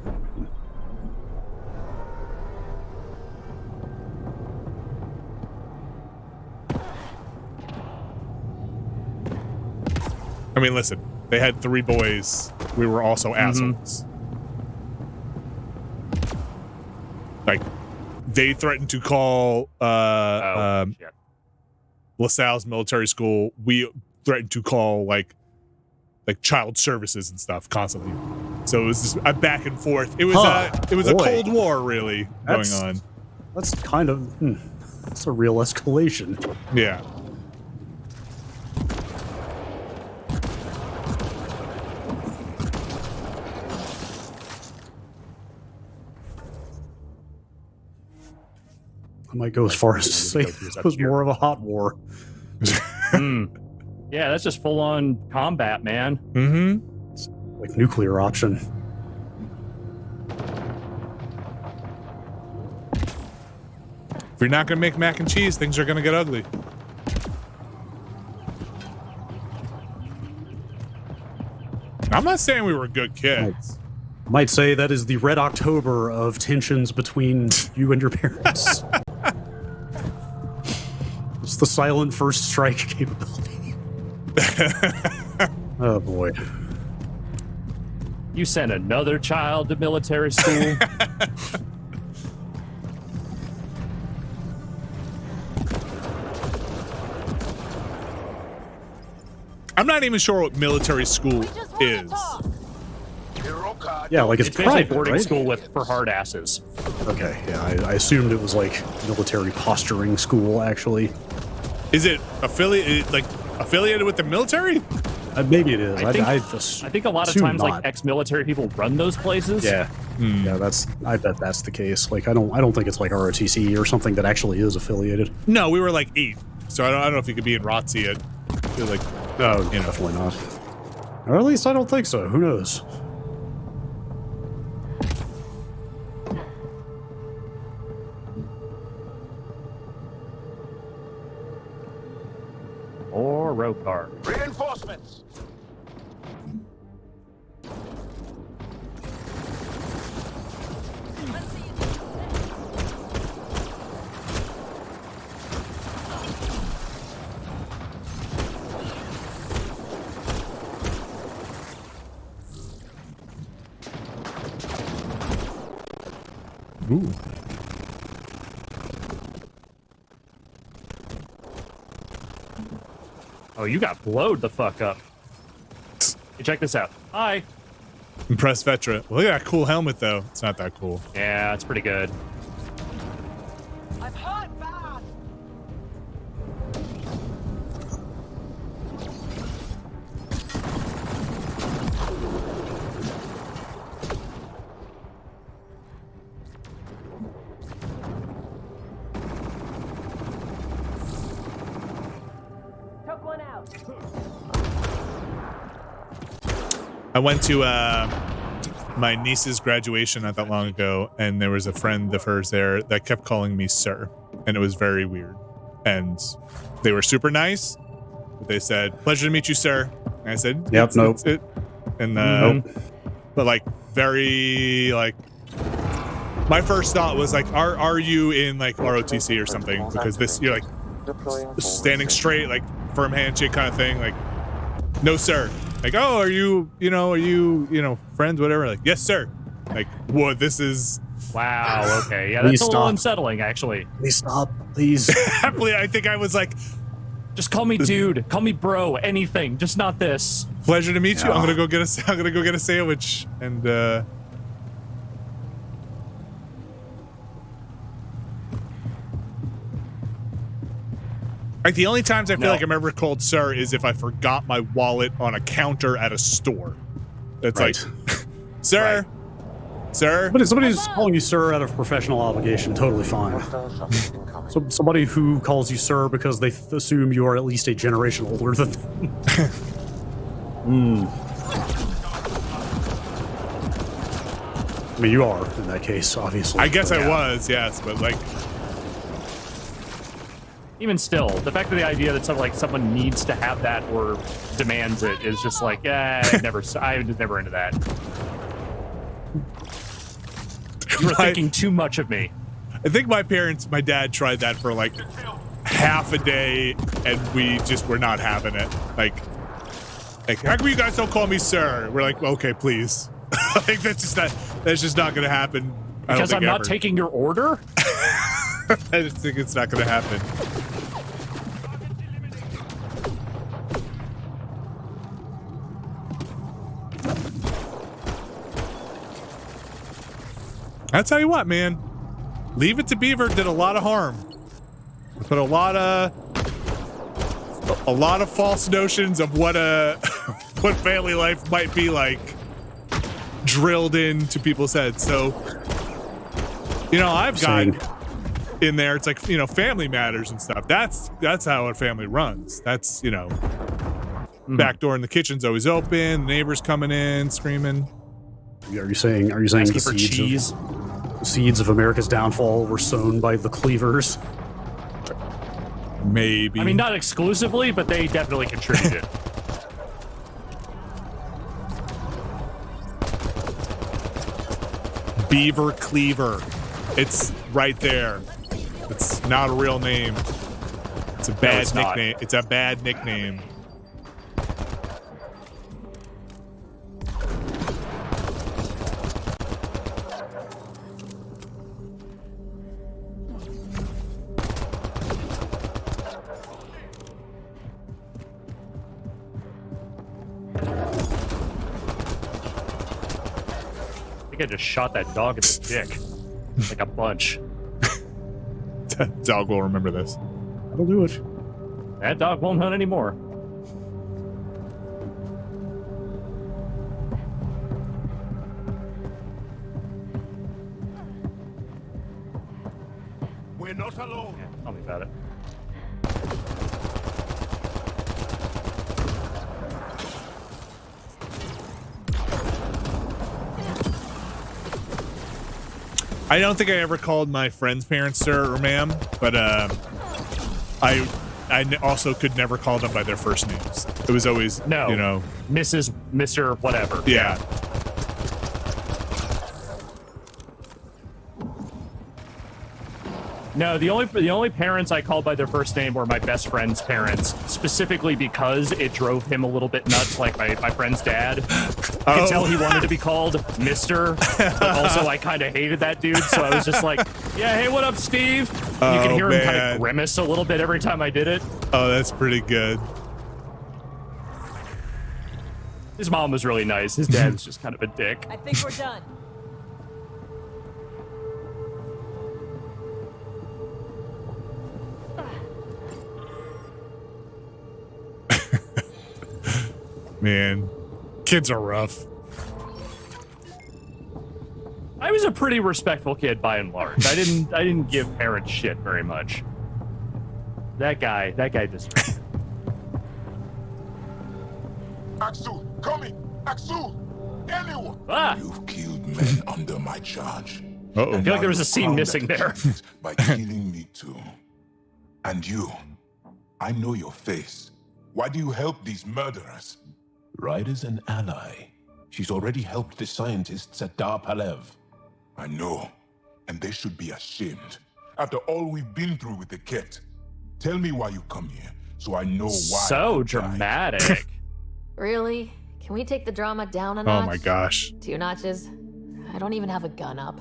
I mean, listen, they had 3 boys. We were also assholes. Like, they threatened to call LaSalle's military school. We threatened to call like child services and stuff constantly. So it was just a back and forth. It was a Cold War really going on. That's kind of that's a real escalation. Yeah. I might go as far as to say it was more of a hot war. Yeah, that's just full-on combat, man. Mm-hmm. It's like nuclear option. If you're not gonna make mac and cheese, things are gonna get ugly. I'm not saying we were good kids. Might say that is the Red October of tensions between you and your parents. It's the silent first strike capability. Oh boy. You sent another child to military school? I'm not even sure what military school is. Yeah, like it's private, boarding right? school for hard asses. Okay, yeah, I assumed it was like military posturing school, actually. Is it affiliated with the military? Maybe it is. I think a lot of times, not. like ex-military people run those places. Yeah, yeah. I bet that's the case. Like, I don't think it's like ROTC or something that actually is affiliated. No, we were like 8, so I don't know if you could be in ROTC at. You're like, oh, definitely not. Or at least I don't think so. Who knows? Or road car. Reinforcements. Ooh. Oh, you got blowed the fuck up. Hey, check this out. Hi. Impressed Vetra. Well, look at that cool helmet, though. It's not that cool. Yeah, it's pretty good. I'm hot, bad. Took one out. I went to my niece's graduation not that long ago, and there was a friend of hers there that kept calling me sir, and it was very weird. And they were super nice, but they said, "Pleasure to meet you, sir." And I said, "Yep, nope." And nope. But like very like, my first thought was like, "Are you in like ROTC or something?" Because this you're like standing straight, like firm handshake kind of thing. Like, no, sir. Like, oh, are you friends, whatever? Like, yes, sir. Like, whoa, this is... Wow, okay. Yeah, that's a little unsettling, actually. Please stop, please. I think I was like... Just call me dude, call me bro, anything, just not this. Pleasure to meet you. I'm gonna go get a sandwich, and like the only times I feel like I'm ever called sir is if I forgot my wallet on a counter at a store. It's like, sir, Sir? Somebody's calling you sir out of professional obligation. Totally fine. So somebody who calls you sir because they assume you are at least a generation older than them. I mean, you are in that case, obviously. I guess I was, yes, but like. Even still, the fact that the idea that someone needs to have that or demands it is just like, I was never into that. You were thinking too much of me. I think my dad tried that for like half a day, and we just were not having it. Like, how come you guys don't call me sir? We're like, okay, please. Like that's just not gonna happen. Because I'm not taking your order? I just think it's not gonna happen. I'll tell you what, man. Leave It to Beaver did a lot of harm. Put a lot of false notions of what what family life might be like drilled into people's heads. So, I've got in there. It's like family matters and stuff. That's how a family runs. That's back door in the kitchen's always open. The neighbors coming in screaming. Are you saying the seeds of America's downfall were sown by the Cleavers? Maybe. I mean, not exclusively, but they definitely contributed. Beaver Cleaver. It's right there. It's not a real name. It's a bad nickname. It's a bad nickname. I think I just shot that dog in the dick. Like a bunch. That dog will remember this. That'll do it. That dog won't hunt anymore. We're not alone. Yeah, tell me about it. I don't think I ever called my friend's parents sir or ma'am, but I also could never call them by their first names. It was always Mrs., Mr., whatever. Yeah. No, the only parents I called by their first name were my best friend's parents, specifically because it drove him a little bit nuts, like my friend's dad. I could tell he wanted to be called Mr., but also I kind of hated that dude, so I was just like, yeah, hey, what up, Steve? And you can hear him kind of grimace a little bit every time I did it. Oh, that's pretty good. His mom was really nice. His dad was just kind of a dick. I think we're done. Man, kids are rough. I was a pretty respectful kid by and large. I didn't give parents shit very much. That guy deserved it. Axel, coming! Axel! Anyone! Ah! You've killed men under my charge. Uh-oh. I feel like there was a scene missing there. By killing me too. And you, I know your face. Why do you help these murderers? Ryder's an ally. She's already helped the scientists at Dar Palev. I know, and they should be ashamed. After all we've been through with the kit. Tell me why you come here, so I know why. So dramatic. Really? Can we take the drama down a notch? Oh my gosh. 2 notches? I don't even have a gun up.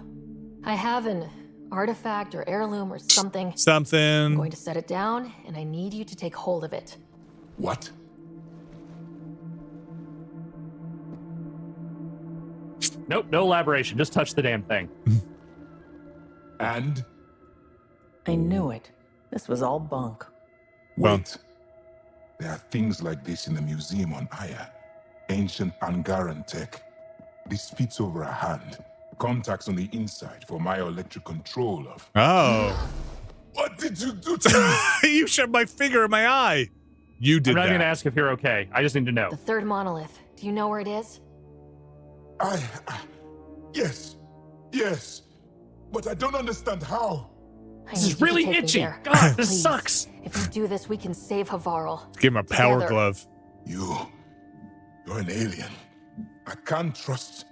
I have an artifact or heirloom or something. I'm Something. going to set it down, and I need you to take hold of it. What? Nope, no elaboration. Just touch the damn thing. And? I knew it. This was all bunk. Wait. There are things like this in the museum on Aya. Ancient Angaran tech. This fits over a hand, Contacts on the inside for bioelectric control of. Oh. What did you do to me? You shoved my finger in my eye. You did that. I'm not going to ask if you're okay. I just need to know. The third monolith. Do you know where it is? Yes. But I don't understand how. This is really itchy. God, this sucks. If you do this, we can save Havarol. Give him a power glove. You're an alien. I can't trust.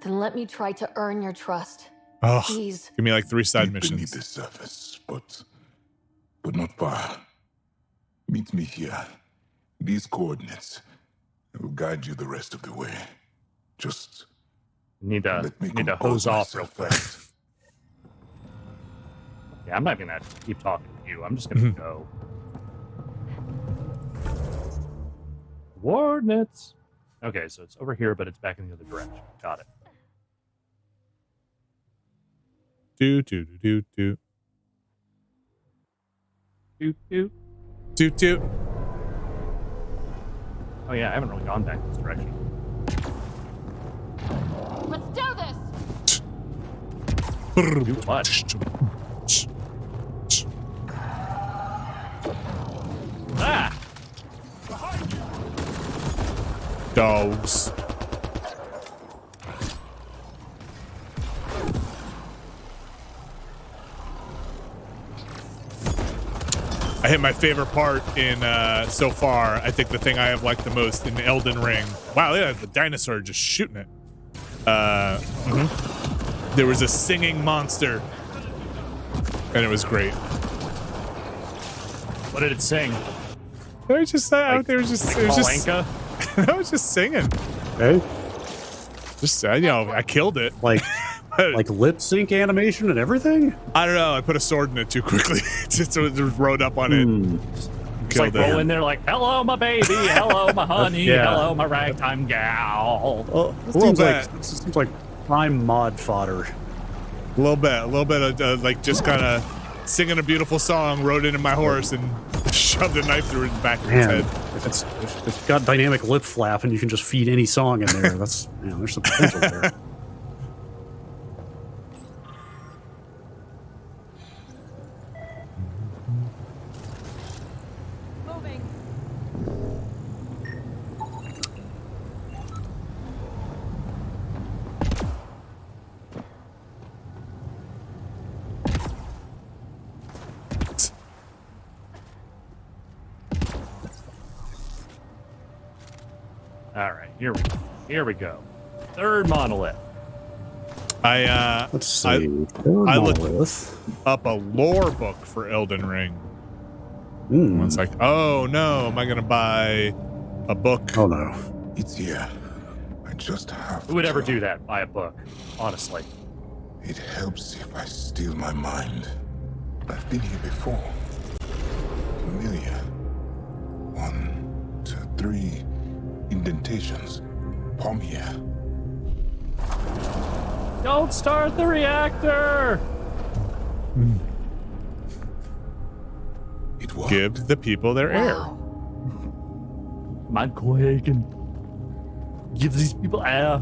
Then let me try to earn your trust. Oh, please. Give me like 3 side missions. Beneath the surface, but not far. Meet me here. These coordinates. I will guide you the rest of the way. Just need to hose off real quick. Yeah, I'm not gonna keep talking to you. I'm just gonna go. Coordinates. Okay, so it's over here, but it's back in the other direction. Got it. Do. Oh yeah, I haven't really gone back this direction. Let's do this. Do what? Ah! Dogs. I hit my favorite part in so far. I think the thing I have liked the most in Elden Ring. Wow, yeah, the dinosaur just shooting it. There was a singing monster, and it was great. What did it sing? It was just out there. It was just. I was just singing. Hey. Just I killed it. Like lip sync animation and everything? I don't know. I put a sword in it too quickly. Just rode up on it. It's like roll in there like, hello, my baby. Hello, my honey. Hello, my ragtime gal. Well, it seems like prime mod fodder. A little bit of like just kind of singing a beautiful song, rode into my horse, and shoved a knife through the back of his head. If it's got dynamic lip flap and you can just feed any song in there, that's there's some potential there. All right, here we go. Third monolith. Let's see. I looked up a lore book for Elden Ring. It's like, oh no, am I gonna buy a book? Oh no, it's here. I just have. Who would ever do that? Buy a book, honestly. It helps if I steal my mind. I've been here before. Familiar. 1, 2, 3 indentations. Palm here. Don't start the reactor! It worked. Give the people their air. Man, go ahead and give these people air.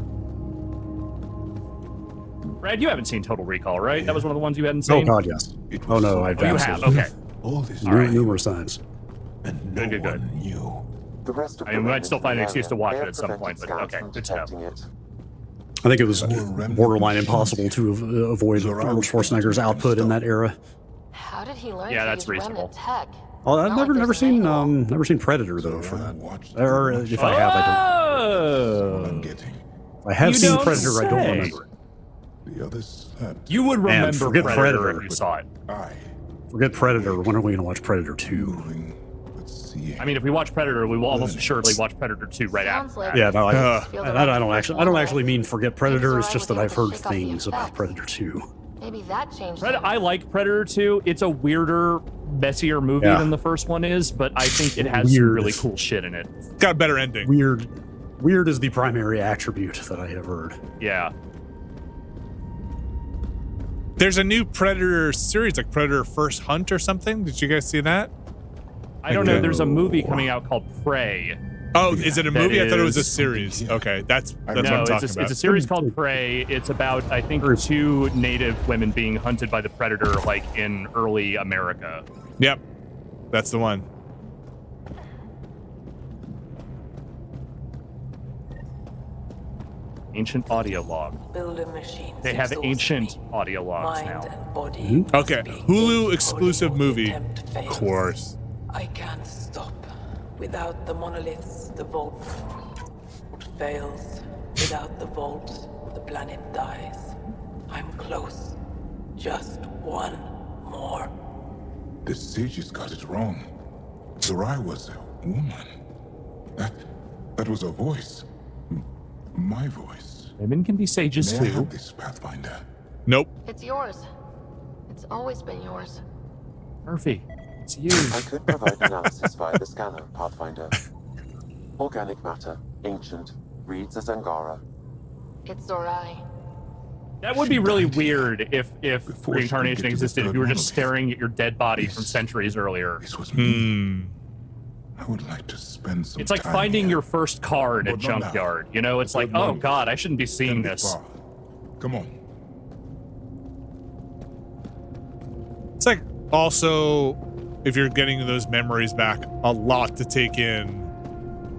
Brad, you haven't seen Total Recall, right? That was one of the ones you hadn't seen? Oh god, yes. Oh no, I've you have, okay. All this numerous times. And no one knew. The rest of I might still find an excuse to watch it at some point, but okay, good to know. I think it was borderline impossible to avoid Arnold Schwarzenegger's output in that era. How did he learn? Yeah, to that's use reasonable. remnant tech? Well, I've never seen Predator though for that. Or if I have, I don't. If I have seen Predator, I don't remember. The others slept. You would remember forget Predator if you saw it. Forget Predator. When are we going to watch Predator 2? I mean, if we watch Predator, we will almost assuredly watch Predator 2 right after that. Yeah, no, I don't actually mean forget Predator. It's just that I've heard things about Predator 2. Maybe that changed. I like Predator 2. It's a weirder, messier movie than the first one is, but I think it has some really cool shit in it. Got a better ending. Weird is the primary attribute that I have heard. Yeah. There's a new Predator series, like Predator First Hunt or something. Did you guys see that? I don't know. There's a movie coming out called Prey. Oh, is it a movie? I thought it was a series. Okay, that's what I'm talking about. It's a series called Prey. It's about, I think, 2 native women being hunted by the predator, like in early America. Yep, that's the one. Ancient audio log. They have ancient audio logs now. Okay, Hulu exclusive movie. Of course. I can't stop. Without the monoliths, the vault fails. Without the vault, the planet dies. I'm close. Just one more. The sages got it wrong. Zerai was a woman. That was a voice. My voice. Women can be sages May I too. have this, Pathfinder? Nope. It's yours. It's always been yours. Murphy, it's you. I could provide analysis via the scanner, Pathfinder. Organic matter, ancient, reads as Angara. It's Zorai. That would be really weird if reincarnation existed, if you were just staring at your dead body from centuries earlier. This was me. I would like to spend some It's like time finding here. your first car in a junkyard. You know, it's like, oh God, I shouldn't be seeing this. Come on. It's like also, if you're getting those memories back, a lot to take in.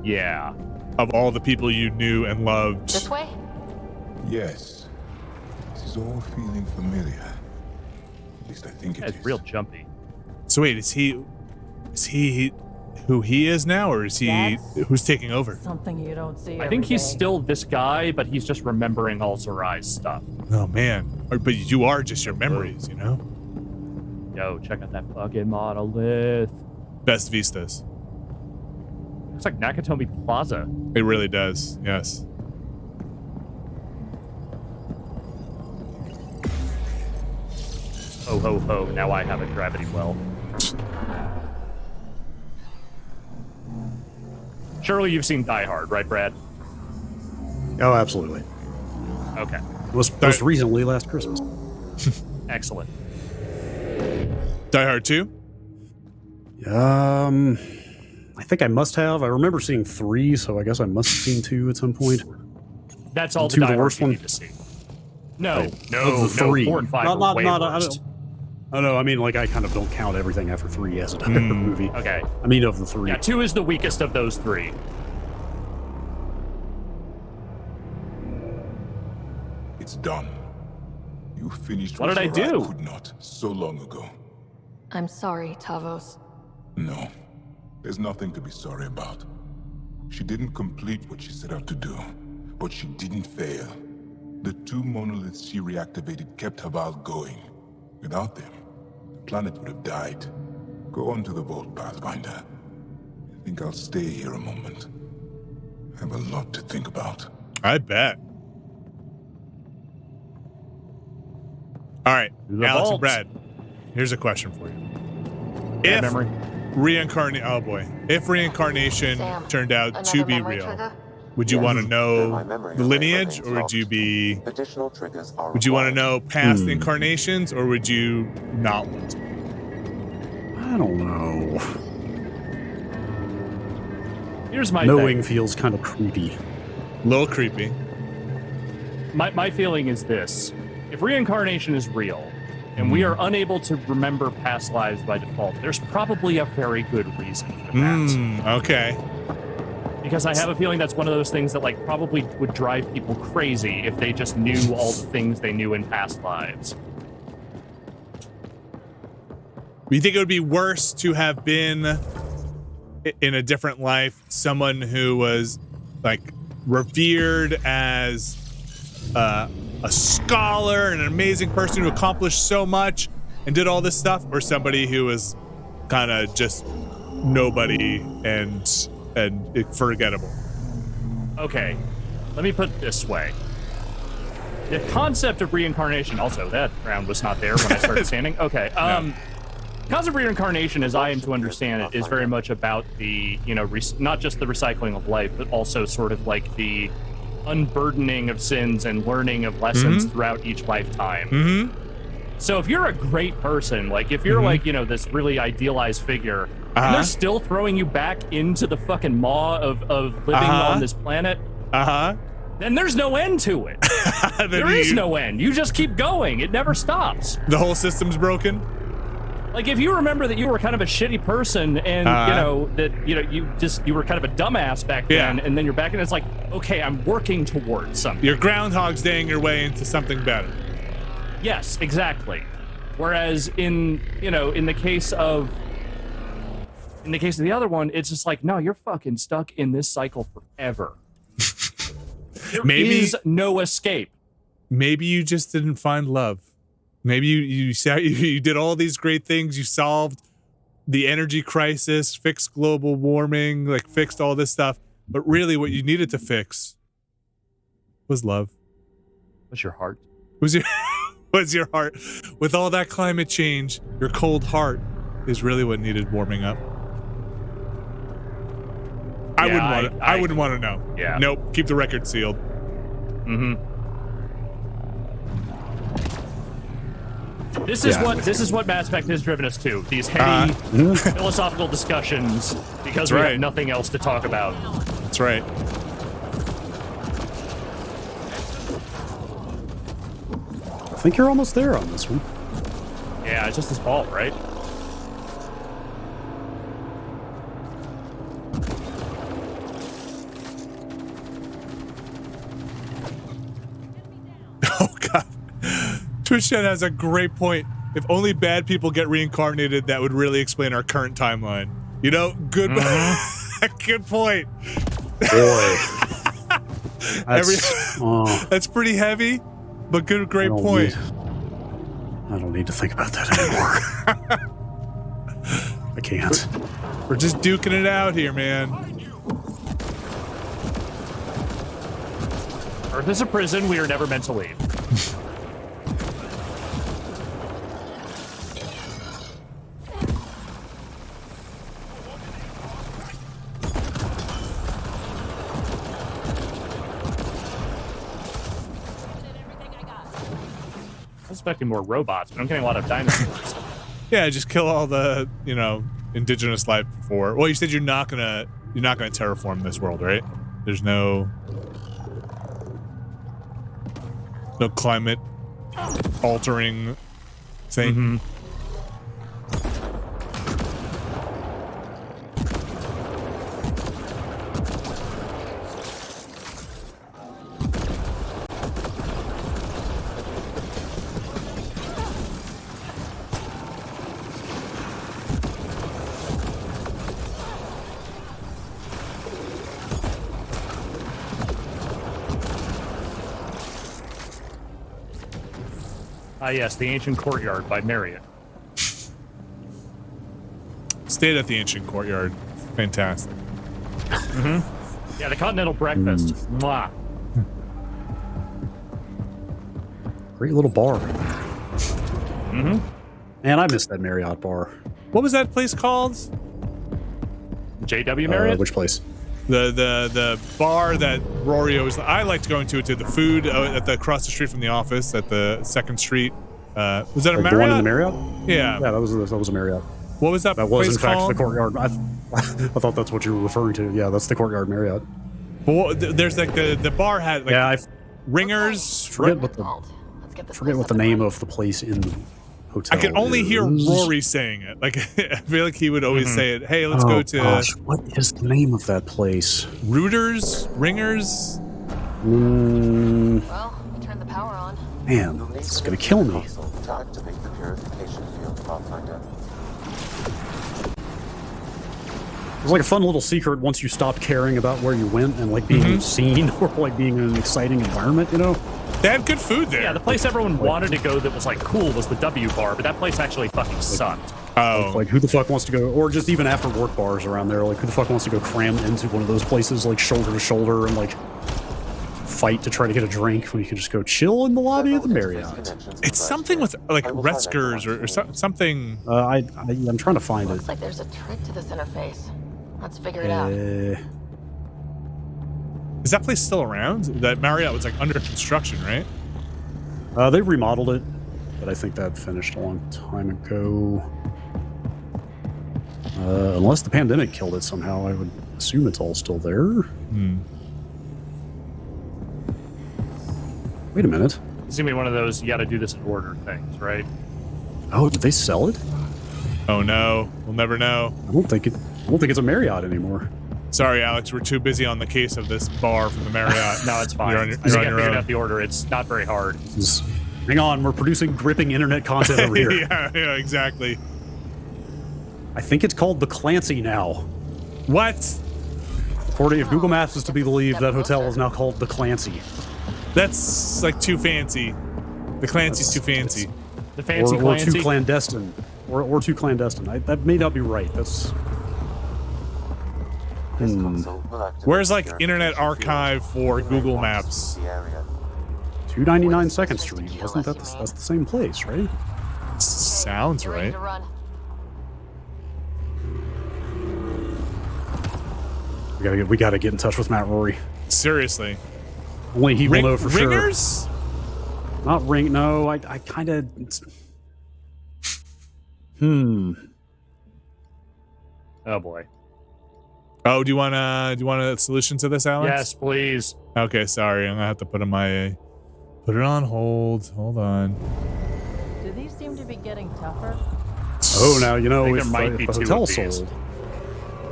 Yeah. Of all the people you knew and loved. This way? Yes. This is all feeling familiar. At least I think it is. It's real jumpy. So wait, is he who he is now, or is he who's taking over? Something you don't see. I think he's still this guy, but he's just remembering all Zorai's stuff. Oh man. But you are just your memories, you know? Yo, check out that fucking monolith. Best vistas. Looks like Nakatomi Plaza. It really does, yes. Ho ho ho, now I have a gravity well. Surely you've seen Die Hard, right, Brad? Oh, absolutely. Okay. Most recently, last Christmas. Excellent. Die Hard 2? I think I must have. I remember seeing 3, so I guess I must have seen 2 at some point. That's all the 2 Die the Hard worst you one? need to see. No, Of the 3. 4 and 5 are way worst. Oh no, I mean, like, I kind of don't count everything after 3 as a Die Hard movie. Okay. I mean, of the 3. Yeah, 2 is the weakest of those 3. It's done. You finished What did I Zerai do? could not so long ago. I'm sorry, Tavos. No. There's nothing to be sorry about. She didn't complete what she set out to do, but she didn't fail. The 2 monoliths she reactivated kept Havarol going. Without them, the planet would have died. Go on to the vault, Pathfinder. I think I'll stay here a moment. I have a lot to think about. I bet. All right, Alex and Brad, here's a question for you. If reincarnation turned out to be real, would you want to know the lineage, or would you be? Additional triggers are Would you want to know past incarnations, or would you not want to? I don't know. Here's my Knowing thing. feels kind of creepy. A little creepy. My feeling is this. If reincarnation is real, and we are unable to remember past lives by default, there's probably a very good reason for that. Okay. Because I have a feeling that's one of those things that like probably would drive people crazy if they just knew all the things they knew in past lives. You think it would be worse to have been in a different life someone who was like revered as a scholar and an amazing person who accomplished so much and did all this stuff, or somebody who was kind of just nobody and forgettable? Okay, let me put it this way. The concept of reincarnation, also, that round was not there when I started standing. Okay, concept of reincarnation, as I am to understand it, is very much about the, you know, not just the recycling of life, but also sort of like the unburdening of sins and learning of lessons throughout each lifetime. So if you're a great person, like if you're like, you know, this really idealized figure, and they're still throwing you back into the fucking maw of living on this planet, then there's no end to it. There is no end. You just keep going. It never stops. The whole system's broken? Like, if you remember that you were kind of a shitty person and, you know, that, you know, you were kind of a dumbass back then, and then you're back and it's like, okay, I'm working towards something. You're Groundhog's Daying your way into something better. Yes, exactly. Whereas in, you know, in the case of the other one, it's just like, no, you're fucking stuck in this cycle forever. There is no escape. Maybe you just didn't find love. Maybe you did all these great things. You solved the energy crisis, fixed global warming, like fixed all this stuff. But really what you needed to fix was love. Was your heart. Was your heart. With all that climate change, your cold heart is really what needed warming up. I wouldn't want to know. Yeah. Nope. Keep the record sealed. This is what Mass Effect has driven us to. These heady philosophical discussions because we have nothing else to talk about. That's right. I think you're almost there on this one. Yeah, it's just this ball, right? Oh god. Twitchhead has a great point. If only bad people get reincarnated, that would really explain our current timeline. You know, good good point. Boy. That's pretty heavy, but great point. I don't need to think about that anymore. I can't. We're just duking it out here, man. Earth is a prison we are never meant to leave. I was expecting more robots, but I'm getting a lot of dinosaurs. Yeah, just kill all the, you know, indigenous life before. Well, you said you're not gonna terraform this world, right? There's no climate altering thing. Yes, The Ancient Courtyard by Marriott. Stayed at the Ancient Courtyard. Fantastic. Yeah, the Continental Breakfast. Mwah. Great little bar. Man, I missed that Marriott bar. What was that place called? JW Marriott? Which place? The bar that Rory always... I liked going to the food across the street from the office at the 2nd Street. Was that a Marriott? The one in the Marriott? Yeah. Yeah, that was a Marriott. What was that That was, place in fact, called? the Courtyard. I thought that's what you were referring to. Yeah, that's the Courtyard Marriott. Well, there's like the bar had like ringers. Forget what the name of the place in the hotel I can only hear Rory saying it. Like, I feel like he would always say it. Hey, let's go to... Gosh, what is the name of that place? Rooters? Ringers? Well, we turned the power on. Man, this is gonna kill me. To activate the purification field, Pathfinder. It was like a fun little secret once you stopped caring about where you went and like being seen or like being in an exciting environment, you know? They had good food there. Yeah, the place everyone wanted to go that was like cool was the W bar, but that place actually fucking sucked. Oh. Like who the fuck wants to go, or just even after work bars around there, like who the fuck wants to go cram into one of those places like shoulder to shoulder and like fight to try to get a drink when you can just go chill in the lobby of the Marriott? It's something with like Retzkers or something. I'm trying to find Looks it. like there's a trick to this interface. Let's figure it out. Is that place still around? That Marriott was like under construction, right? They remodeled it. but I think that finished a long time ago. Unless the pandemic killed it somehow, I would assume it's all still there. Wait a minute. It's gonna be one of those you got to do this in order things, right? Oh, did they sell it? Oh no, we'll never know. I don't think it's a Marriott anymore. Sorry, Alex, we're too busy on the case of this bar from the Marriott. No, it's fine. I think I figured out the order. It's not very hard. Hang on, we're producing gripping internet content over here. yeah, exactly. I think it's called the Clancy now. What? According, if Google Maps is to be believed, that hotel is now called the Clancy. That's like too fancy. The Clancy's too fancy. The fancy or Clancy? too clandestine. Or too clandestine. That may not be right. That's... Where's like Internet Archive for Google Maps? 299 2nd Street. Wasn't that that's the same place, right? Sounds right. We gotta get in touch with Matt Rorie. Seriously. Only he will know for Ringers? sure. Not Ring. No, I kind of. Oh boy. Oh, do you want a solution to this, Alex? Yes, please. Okay, sorry. I'm gonna have to put it on hold. Hold on. Do these seem to be getting tougher? Oh, now you know if the hotel sold.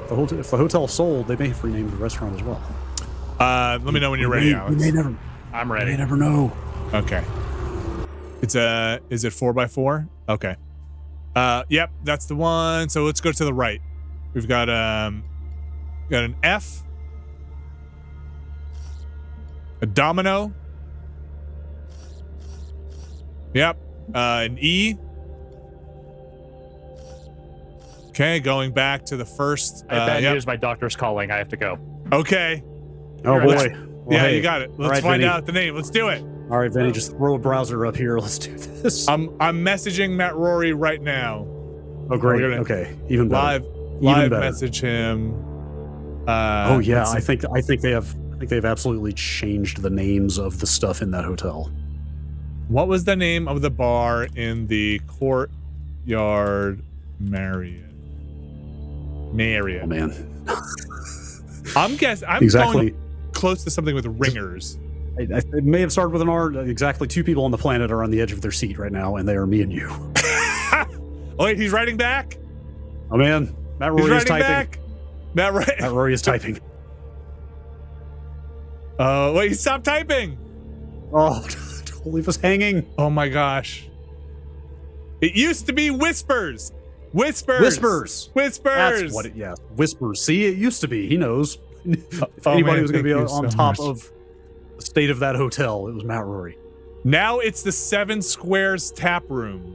If the hotel sold, they may have renamed the restaurant as well. Let me know when you're ready, Alex. I'm ready. You may never know. Okay. Is it 4x4? Okay. Yep, that's the one. So let's go to the right. We've got an F, a domino. Yep. An E. Okay, going back to the first. I have bad news. My doctor's calling. I have to go. Okay. Oh boy. Well, yeah, you got it. Let's find out the name. Let's do it. All right, Vinny, just throw a browser up here. Let's do this. I'm messaging Matt Rorie right now. Oh great. Okay. Even better. Live message him. Oh yeah, I think they have absolutely changed the names of the stuff in that hotel. What was the name of the bar in the Courtyard Marriott? Oh man. I'm going close to something with ringers. It may have started with an R. Exactly 2 people on the planet are on the edge of their seat right now, and they are me and you. Oh, wait, he's writing back? Oh man, Matt Rorie is typing. Back? Matt Rorie is typing. Wait, stop typing. Oh, don't leave us hanging. Oh my gosh. It used to be whispers. Whispers. Whispers. That's what it, yeah. Whispers. See, it used to be. He knows. If anybody was going to be on top of the state of that hotel, it was Matt Rorie. Now it's the 7 Squares tap room.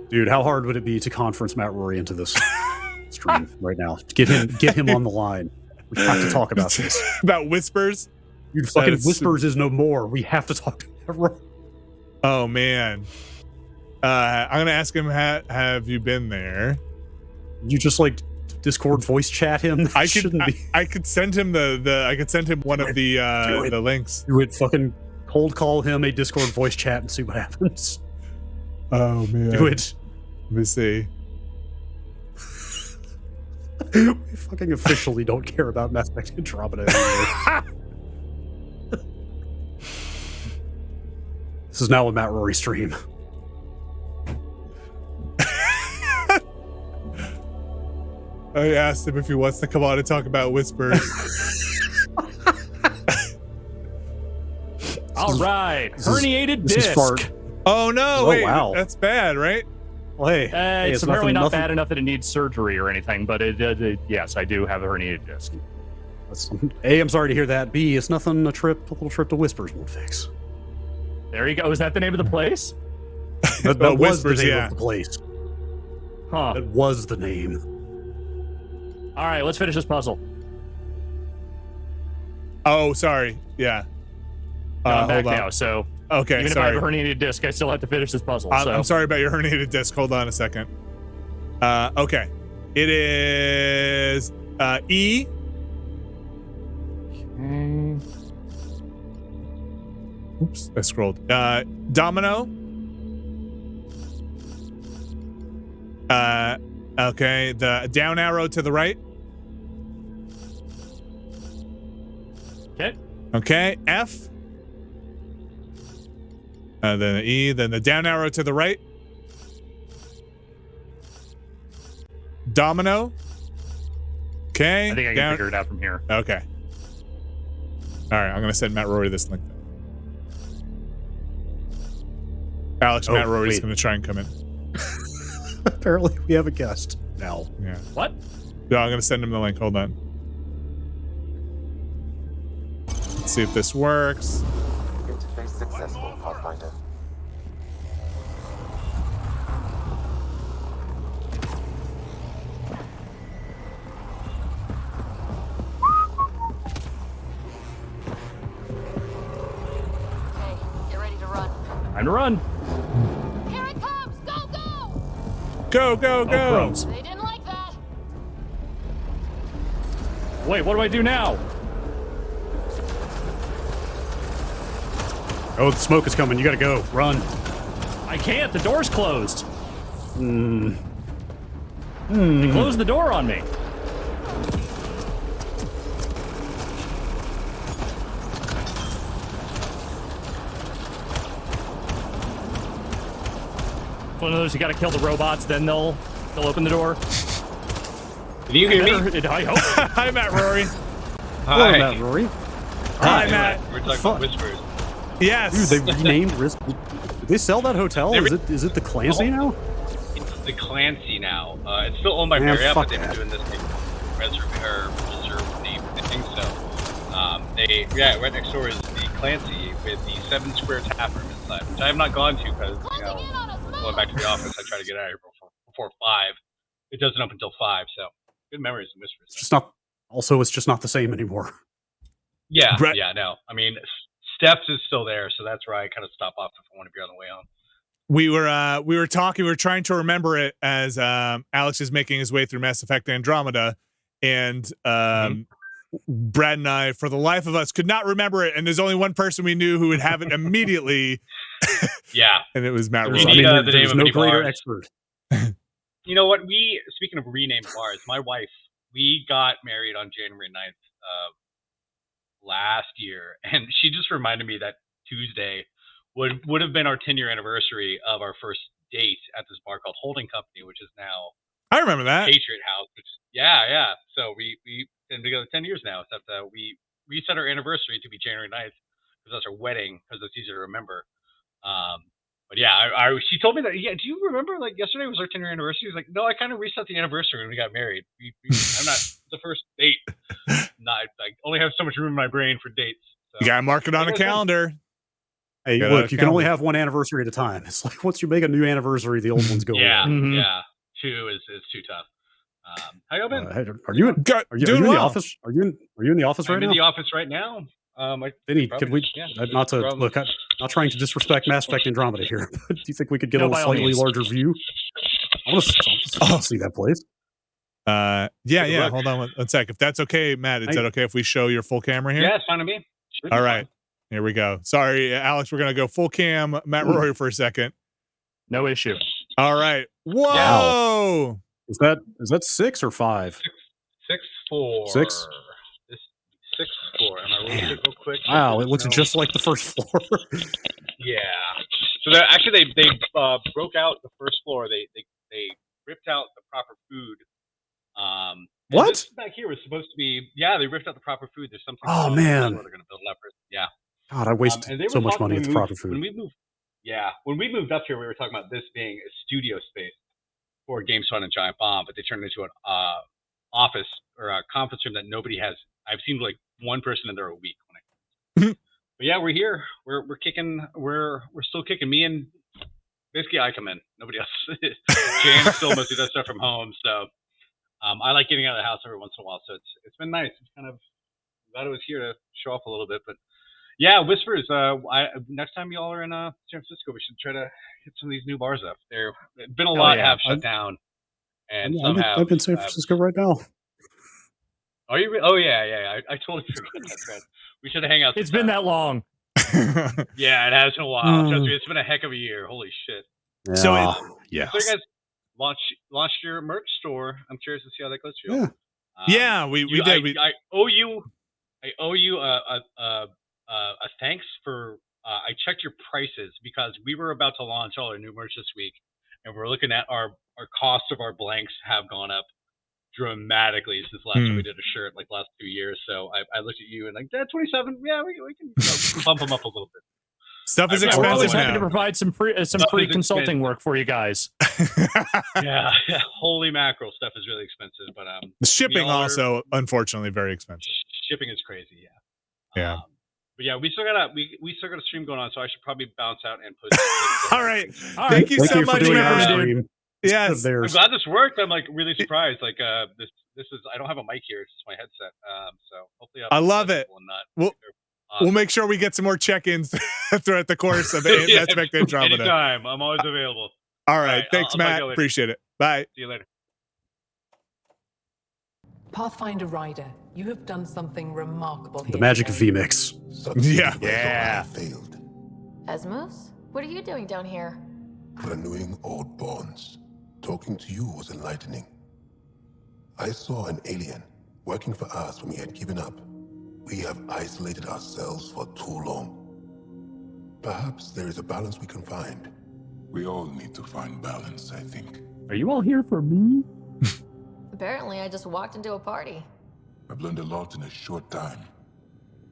Dude, how hard would it be to conference Matt Rorie into this stream right now? Get him on the line. We have to talk about this. About whispers? Dude, fucking whispers is no more. We have to talk to Matt Rorie. Oh man. I'm gonna ask him. Have you been there? You just like Discord voice chat him. I could send him I could send him one of the links. You would fucking cold call him a Discord voice chat and see what happens. Oh man. Do it. Let me see. We fucking officially don't care about Mass Effect Andromeda anymore. This is now a Matt Rorie stream. I asked him if he wants to come on and talk about whispers. All right, herniated disc. Oh no! Wait, wow. That's bad, right? Well, hey, it's apparently not bad enough that it needs surgery or anything, but yes, I do have a herniated disc. A, I'm sorry to hear that. B, it's nothing a little trip to Whispers won't fix. There you go. Is that the name of the place? That was Whispers, the name of the place. Huh. That was the name. All right, let's finish this puzzle. Oh, sorry. Yeah. No, I'm back now, so okay, even if I have a herniated disc, I still have to finish this puzzle. I'm sorry about your herniated disc. Hold on a second. Okay. It is E. Okay. Oops, I scrolled. Domino. Okay, the down arrow to the right. Okay. Okay, F. Then E, then the down arrow to the right. Domino. Okay. I think I can figure it out from here. Okay. All right, I'm going to send Matt Rorie this link. Alex, Matt Rorie's going to try and come in. Apparently, we have a guest now. Yeah. What? No, I'm going to send him the link. Hold on. Let's see if this works. Interface successful, Pathfinder. Okay, get ready to run. Time to run. Here it comes! Go, go! Go, go, go! They didn't like that. Wait, what do I do now? Oh, the smoke is coming. You gotta go. Run. I can't. The door's closed. Hmm. They closed the door on me. One of those, you gotta kill the robots, then they'll open the door. Can you hear me? I hope. Hi, Matt Rorie. Hello, Matt Rorie. Hi, Matt. We're talking about whispers. Yes. Dude, they renamed Did they sell that hotel? Is it the Clancy now? It's the Clancy now. It's still owned by Man, Marriott, but fuck they've been that. doing this reserve name thing. So, right next door is the Clancy with the 7 square tap room inside, which I have not gone to because going back to the office, I try to get out of here before 5. It doesn't open until 5, so good memories of whispers. It's just not. Also, it's just not the same anymore. Yeah, no. I mean, Steps is still there, so that's where I kind of stop off if I want to be on the way home. We were talking. We were trying to remember it as Alex is making his way through Mass Effect Andromeda, and Brad and I, for the life of us, could not remember it. And there's only one person we knew who would have it immediately. Yeah, and it was Matt So Rorie. we need, the name there's of no any greater bars. expert. You know what? Speaking of renamed bars, my wife, we got married on January 9th last year, and she just reminded me that Tuesday would have been our 10-year anniversary of our first date at this bar called Holding Company, which is now I remember that. Patriot House. Which, yeah. So we've been together 10 years now, except we set our anniversary to be January 9th because that's our wedding, because it's easier to remember. But yeah, she told me that. Yeah, do you remember? Like yesterday was our 10-year anniversary. She was like, no, I kind of reset the anniversary when we got married. I'm not the first date. I only have so much room in my brain for dates. So. You gotta mark it on a calendar. Hey, look, you can only have one anniversary at a time. It's like once you make a new anniversary, the old ones go away. Yeah. 2 is too tough. How you been? Are you in the office? Are you in the office right now? I'm in the office right now. Vinny, could we not trying to disrespect Mass Effect Andromeda here, but do you think we could get a slightly larger view? I want to see that place. Yeah. Hold on one sec. If that's okay, Matt, is that okay if we show your full camera here? Yeah, it's fine to me. All right. Here we go. Sorry, Alex, we're gonna go full cam Matt Rorie for a second. No issue. All right. Whoa. Wow. Is that 6 or 5? 6-4. 6. 6-4. Am I rolling it real quick? Wow, it looks just like the first floor. Yeah. So actually they broke out the first floor. They ripped out the proper food. What? This back here was supposed to be. Yeah, they ripped out the proper food. There's something. Oh man. Where they're going to build lepers. Yeah. God, I wasted so much money with the proper food. When we moved up here, we were talking about this being a studio space for Games Fun and Giant Bomb, but they turned it into an office or a conference room that nobody has. I've seen like one person in there a week. But yeah, we're here. We're kicking. We're still kicking. Me and basically I come in. Nobody else. Jan still mostly does stuff from home. So I like getting out of the house every once in a while. So it's been nice. It's kind of glad I was here to show off a little bit, but. Yeah, Whispers. Next time y'all are in San Francisco, we should try to hit some of these new bars up. There's been a lot have shut down, and some have. I'm in San Francisco right now. Are you? Oh yeah. I totally forgot that trend. We should hang out. It's been that long. Yeah, it has been a while. Trust me, it's been a heck of a year. Holy shit. Yeah. So you guys launched your merch store. I'm curious to see how that goes for you. Yeah, yeah, we did. I owe you a thanks for. I checked your prices because we were about to launch all our new merch this week, and we're looking at our cost of our blanks have gone up dramatically since last time we did a shirt, like last 2 years. So I looked at you and like, that 27, yeah, we can bump them up a little bit. Stuff is expensive. We're always now. happy to provide some free consulting work for you guys. yeah, holy mackerel, stuff is really expensive, but the shipping also, unfortunately, very expensive. Shipping is crazy, yeah. But yeah, we still got a stream going on, so I should probably bounce out and put. All right, thank you so much, man. Yes, I'm glad this worked. I'm like really surprised. Like this is I don't have a mic here; it's just my headset. So hopefully I love it. We'll make sure we get some more check-ins throughout the course of Aspect Andromeda. Anytime, I'm always available. All right, thanks, Matt. Appreciate it. Bye. See you later. Pathfinder Ryder, you have done something remarkable here. The magic of VMix. Yeah. Failed. Asmus, what are you doing down here? Renewing old bonds. Talking to you was enlightening. I saw an alien working for us when we had given up. We have isolated ourselves for too long. Perhaps there is a balance we can find. We all need to find balance, I think. Are you all here for me? Apparently, I just walked into a party. I've learned a lot in a short time.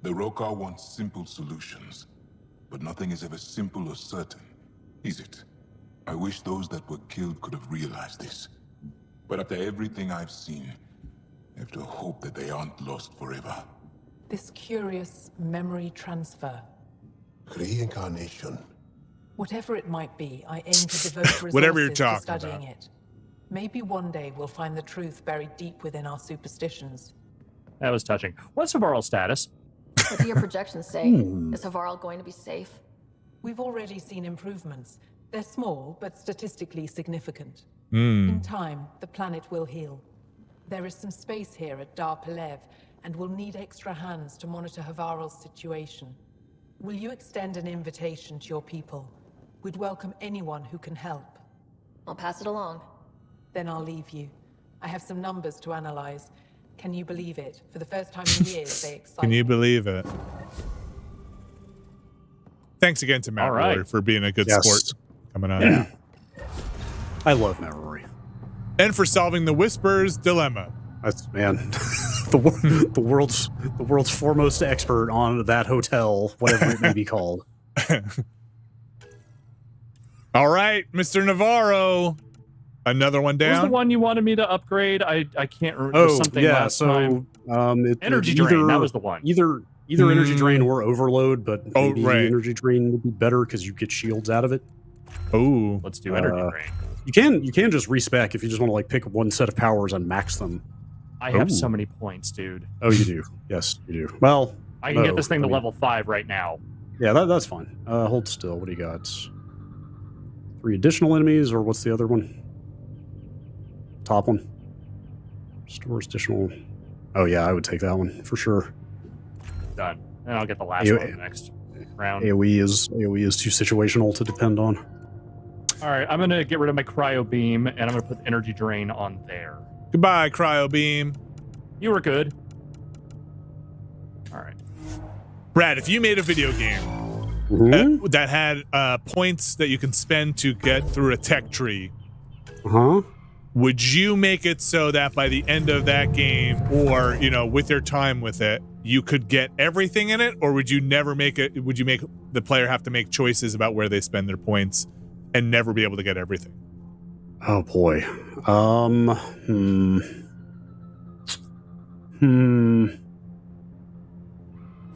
The Rokar wants simple solutions, but nothing is ever simple or certain, is it? I wish those that were killed could have realized this. But after everything I've seen, I have to hope that they aren't lost forever. This curious memory transfer. Reincarnation. Whatever it might be, I aim to devote Whatever resources you're to talking studying it. Maybe one day we'll find the truth buried deep within our superstitions. That was touching. What's Havarol's status? What do your projections say? Is Havarol going to be safe? We've already seen improvements. They're small, but statistically significant. Mm. In time, the planet will heal. There is some space here at Dar Pelev, and we'll need extra hands to monitor Havarol's situation. Will you extend an invitation to your people? We'd welcome anyone who can help. I'll pass it along. Then I'll leave you. I have some numbers to analyze. Can you believe it? For the first time in years, they excite Can you me. believe it? Thanks again to Matt Rorie for being a good sport coming on. Yeah. I love Matt Rorie. And for solving the Whisper's dilemma. That's the world's foremost expert on that hotel, whatever it may be called. All right, Mr. Navarro. Another one down. What was the one you wanted me to upgrade? I can't remember something last time. Energy drain, that was the one. Either energy drain or overload, but maybe energy drain would be better because you get shields out of it. Oh, let's do energy drain. You can just respec if you just want to like pick one set of powers and max them. I have so many points, dude. Oh, you do. Yes, you do. Well, I can get this thing to level 5 right now. Yeah, that's fine. Hold still. What do you got? 3 additional enemies, or what's the other one? Top one. Stores additional. Oh yeah, I would take that one for sure. Done. And I'll get the last one next round. AoE is too situational to depend on. All right, I'm gonna get rid of my cryo beam, and I'm gonna put the energy drain on there. Goodbye, cryo beam. You were good. All right, Brad. If you made a video game that had points that you can spend to get through a tech tree, would you make it so that by the end of that game, or with your time with it, you could get everything in it, or would you never make it? Would you make the player have to make choices about where they spend their points and never be able to get everything? Oh boy.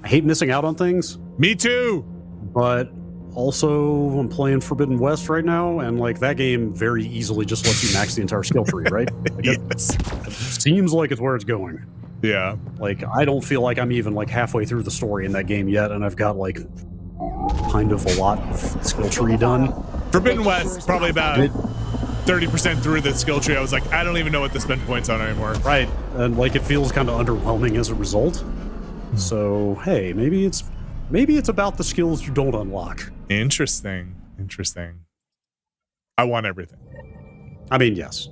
I hate missing out on things. Me too. But also, I'm playing Forbidden West right now, and like that game very easily just lets you max the entire skill tree, right? Like, yes. It seems like it's where it's going. Yeah. Like I don't feel like I'm even like halfway through the story in that game yet, and I've got like kind of a lot of skill tree done. Forbidden West, probably about 30% through the skill tree. I was like, I don't even know what to spend points on anymore. Right, and like it feels kind of underwhelming as a result. So hey, maybe it's about the skills you don't unlock. Interesting. I want everything. I mean, yes.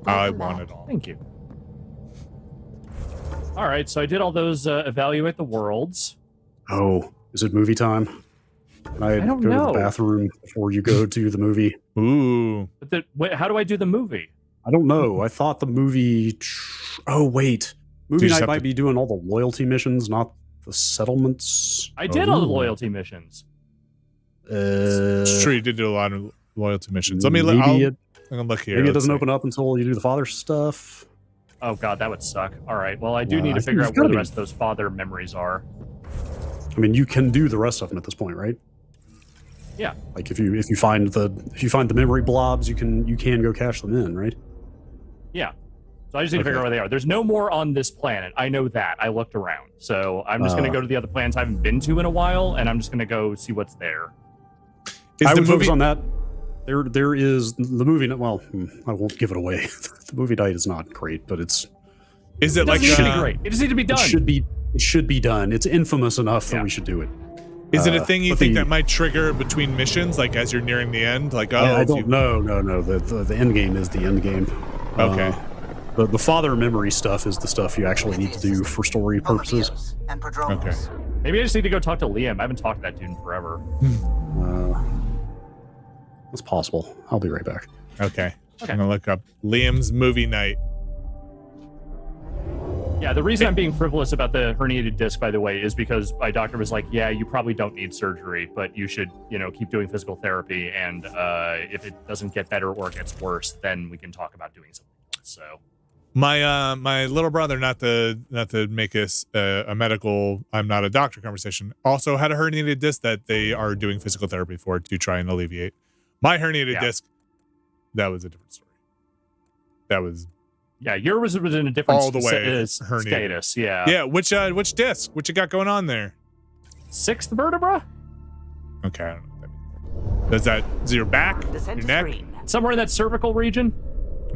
I want it all. Thank you. All right, so I did all those evaluate the worlds. Oh, is it movie time? Can I don't go know. to the bathroom before you go to the movie? Ooh. But wait, how do I do the movie? I don't know. I thought the movie... Oh, wait. Movie night might be doing all the loyalty missions, not the settlements. I did all the loyalty missions. It's true, you did do a lot of loyalty missions. Let me look here. Maybe it doesn't open up until you do the father stuff. Oh god, that would suck. All right, well, I do need to figure out where the rest of those father memories are. I mean, you can do the rest of them at this point, right? Yeah. Like if you find the memory blobs, you can go cache them in, right? Yeah. So I just need to figure out where they are. There's no more on this planet. I know that. I looked around. So I'm just going to go to the other planets I haven't been to in a while, and I'm just going to go see what's there. I would focus on that. There is the movie. Well, I won't give it away. The movie night is not great, but it's. Is it like it should be great? It just needs to be done. It should be done. It's infamous enough that we should do it. Is it a thing you think that might trigger between missions, like as you're nearing the end? Like, I don't. No. The end game is the end game. Okay. The father memory stuff is the stuff you actually need to do for story purposes. Okay. Maybe I just need to go talk to Liam. I haven't talked to that dude in forever. That's possible. I'll be right back. Okay. I'm gonna look up Liam's movie night. Yeah, the reason I'm being frivolous about the herniated disc, by the way, is because my doctor was like, yeah, you probably don't need surgery, but you should, keep doing physical therapy, and if it doesn't get better or it gets worse, then we can talk about doing something else. So my little brother, not to make this a medical, I'm not a doctor conversation, also had a herniated disc that they are doing physical therapy for to try and alleviate. My herniated disc, that was a different story. That was yours was in a different all the way status. Yeah. Yeah. Which disc? What you got going on there? 6th vertebra. Okay. I don't know what that means. Is your back? Your neck? Somewhere in that cervical region.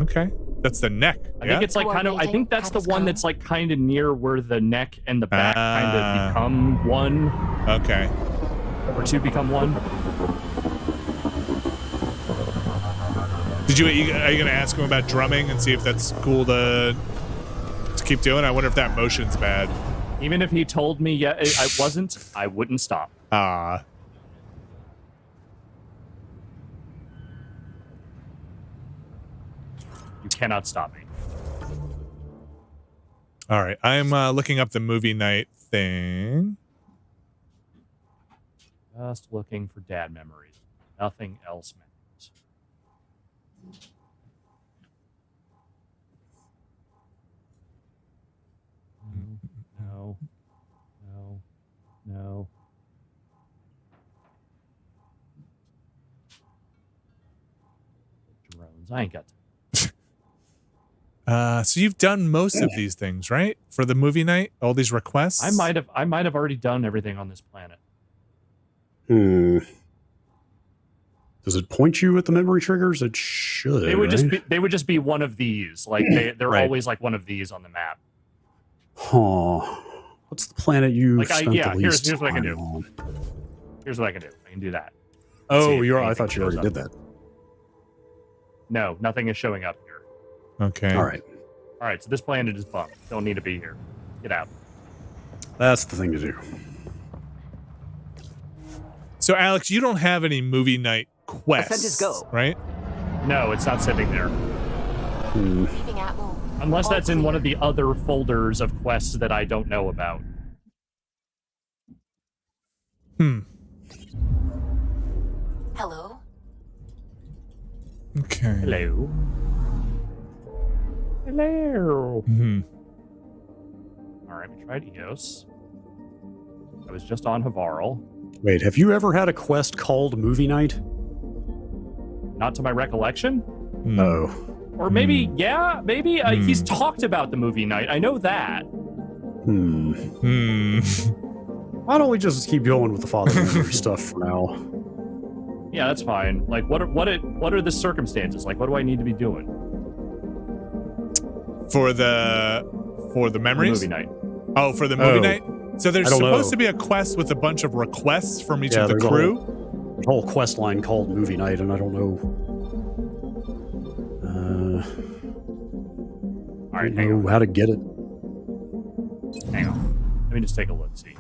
Okay. That's the neck. I think it's like I think that's the one that's like kind of near where the neck and the back kind of become one. Okay. Or two become one. Are you gonna ask him about drumming and see if that's cool to keep doing? I wonder if that motion's bad. Even if he told me I wasn't, I wouldn't stop. You cannot stop me. All right, I'm looking up the movie night thing. Just looking for dad memories. Nothing else matters. No. Drones. I ain't got time. So you've done most of these things, right? For the movie night, all these requests. I might have already done everything on this planet. Does it point you at the memory triggers? It should. They would just be one of these. Like they're always like one of these on the map. Huh. What's the planet you spent the least here's what I can do. on? Here's what I can do. I can do that. Oh, I thought you already did that. No, nothing is showing up here. Okay. All right. So this planet is bummed. Don't need to be here. Get out. That's the thing to do. So, Alex, you don't have any movie night quests, right? No, it's not sitting there. Unless that's in one of the other folders of quests that I don't know about. Hello? Okay. Hello? Alright, we tried Eos. I was just on Havarol. Wait, have you ever had a quest called Movie Night? Not to my recollection. No. Or maybe, maybe he's talked about the movie night. I know that. Why don't we just keep going with the father memory stuff for now? Yeah, that's fine. Like, what are the circumstances? Like, what do I need to be doing for the memories? Movie night. Oh, for the movie night. So there's supposed to be a quest with a bunch of requests from each of the crew. There's a whole quest line called Movie Night, and I don't know. All right, know how to get it. Hang on. Let me just take a look. See.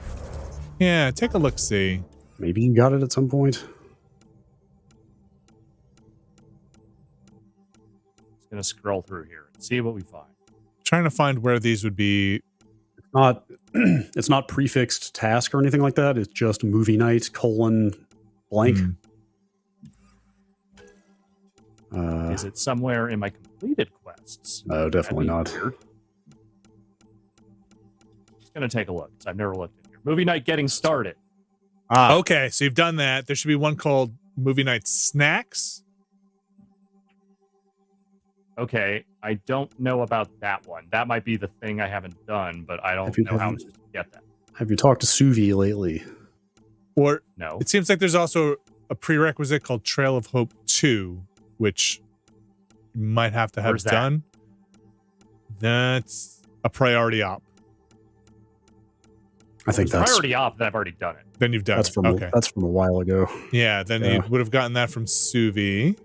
Yeah, take a look. See. Maybe you got it at some point. Just gonna scroll through here and see what we find. Trying to find where these would be. It's not prefixed task or anything like that. It's just movie night : blank. Is it somewhere in my completed quests? No, definitely not. Weird. Just gonna take a look. I've never looked in here. Movie night getting started. Okay, so you've done that. There should be one called Movie Night Snacks. Okay, I don't know about that one. That might be the thing I haven't done, but I don't know how I'm supposed to get that. Have you talked to Suvi lately? Or no. It seems like there's also a prerequisite called Trail of Hope 2, which you might have to have done. That's a priority op. I think that's priority op that I've already done it. Then you've done that's it. From okay. That's from a while ago. Yeah, then you would have gotten that from Suvi.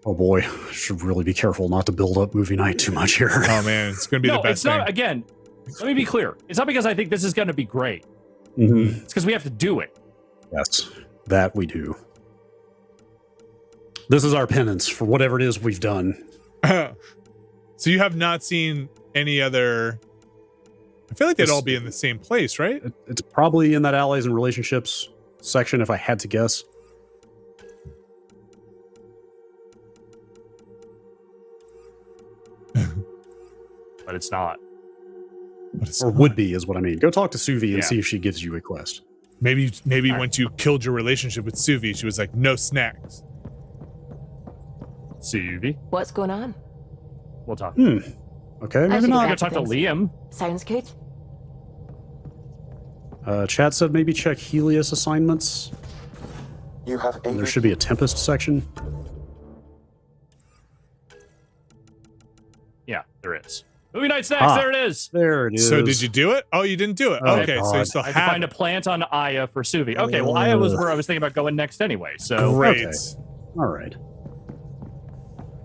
Oh boy, should really be careful not to build up movie night too much here. Oh man, it's going to be the best it's not. Again, let me be clear. It's not because I think this is going to be great. Mm-hmm. It's because we have to do it. Yes, that we do. This is our penance for whatever it is we've done. So you have not seen any other... I feel like they'd all be in the same place, right? It's probably in that allies and relationships section, if I had to guess. But it's not. Or would be, is what I mean. Go talk to Suvi and see if she gives you a quest. Maybe once you killed your relationship with Suvi, she was like, no snacks. Suvi? What's going on? We'll talk. Okay, maybe not. I gotta talk to Liam. Sounds good. Chat said maybe check Helios assignments. You have there should be a Tempest section. Yeah, there is. Movie night snacks, there it is. There it is. So did you do it? Oh, you didn't do it. Oh, okay, God. so you still I have to find a plant on Aya for Suvi. Okay, well, Aya was where I was thinking about going next anyway. So great. Okay. All right.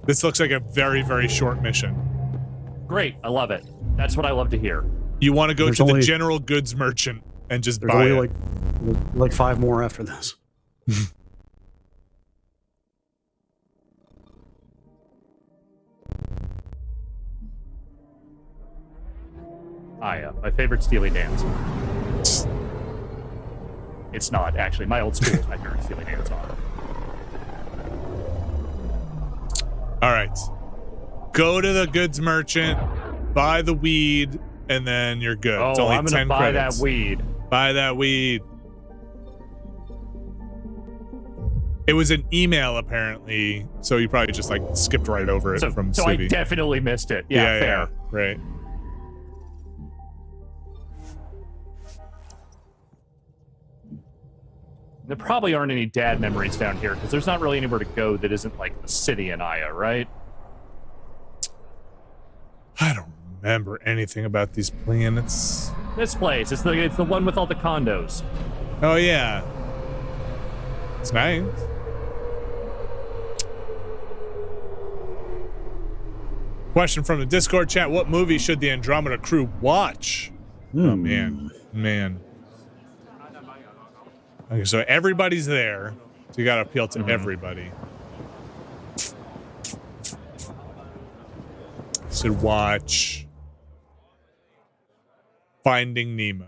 This looks like a very, very short mission. Great, I love it. That's what I love to hear. You want to go to the general goods merchant and just buy it. Like 5 more after this. Aya, my favorite Steely dance. It's not, actually. My old school is my favorite Steely dance song. All right. Go to the goods merchant, buy the weed, and then you're good. Oh, it's only I'm 10 gonna buy credits. that weed. Buy that weed. It was an email, apparently, so you probably just like skipped right over it from So Suvi. I definitely missed it. Yeah, fair. Yeah, right. There probably aren't any dad memories down here because there's not really anywhere to go that isn't like the city in Aya, right? I don't remember anything about these planets. This place, it's the one with all the condos. Oh yeah, it's nice. Question from the Discord chat: what movie should the Andromeda crew watch? Oh man. Okay, so everybody's there, so you gotta appeal to everybody. Should watch Finding Nemo.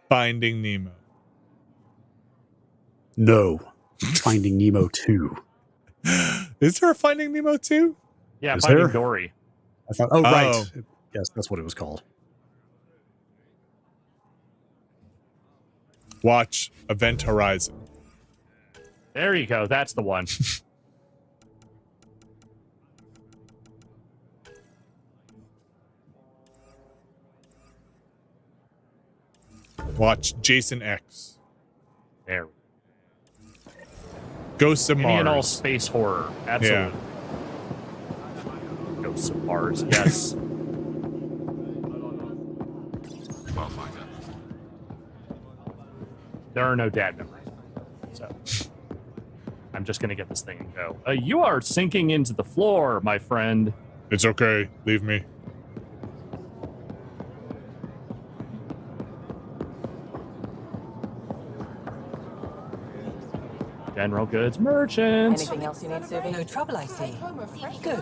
Finding Nemo. No. Finding Nemo 2. Is there a Finding Nemo 2? Yeah, Is Finding there? Dory. I thought, right. Yes, that's what it was called. Watch Event Horizon. There you go. That's the one. Watch Jason X. There. Ghosts of Any Mars. and all space horror. Absolutely. Yeah. Ghosts of Mars. Yes. There are no dad memories. So I'm just going to get this thing and go. You are sinking into the floor, my friend. It's okay. Leave me. General goods merchant. Anything else you need, Suvi? No trouble, I see. Good.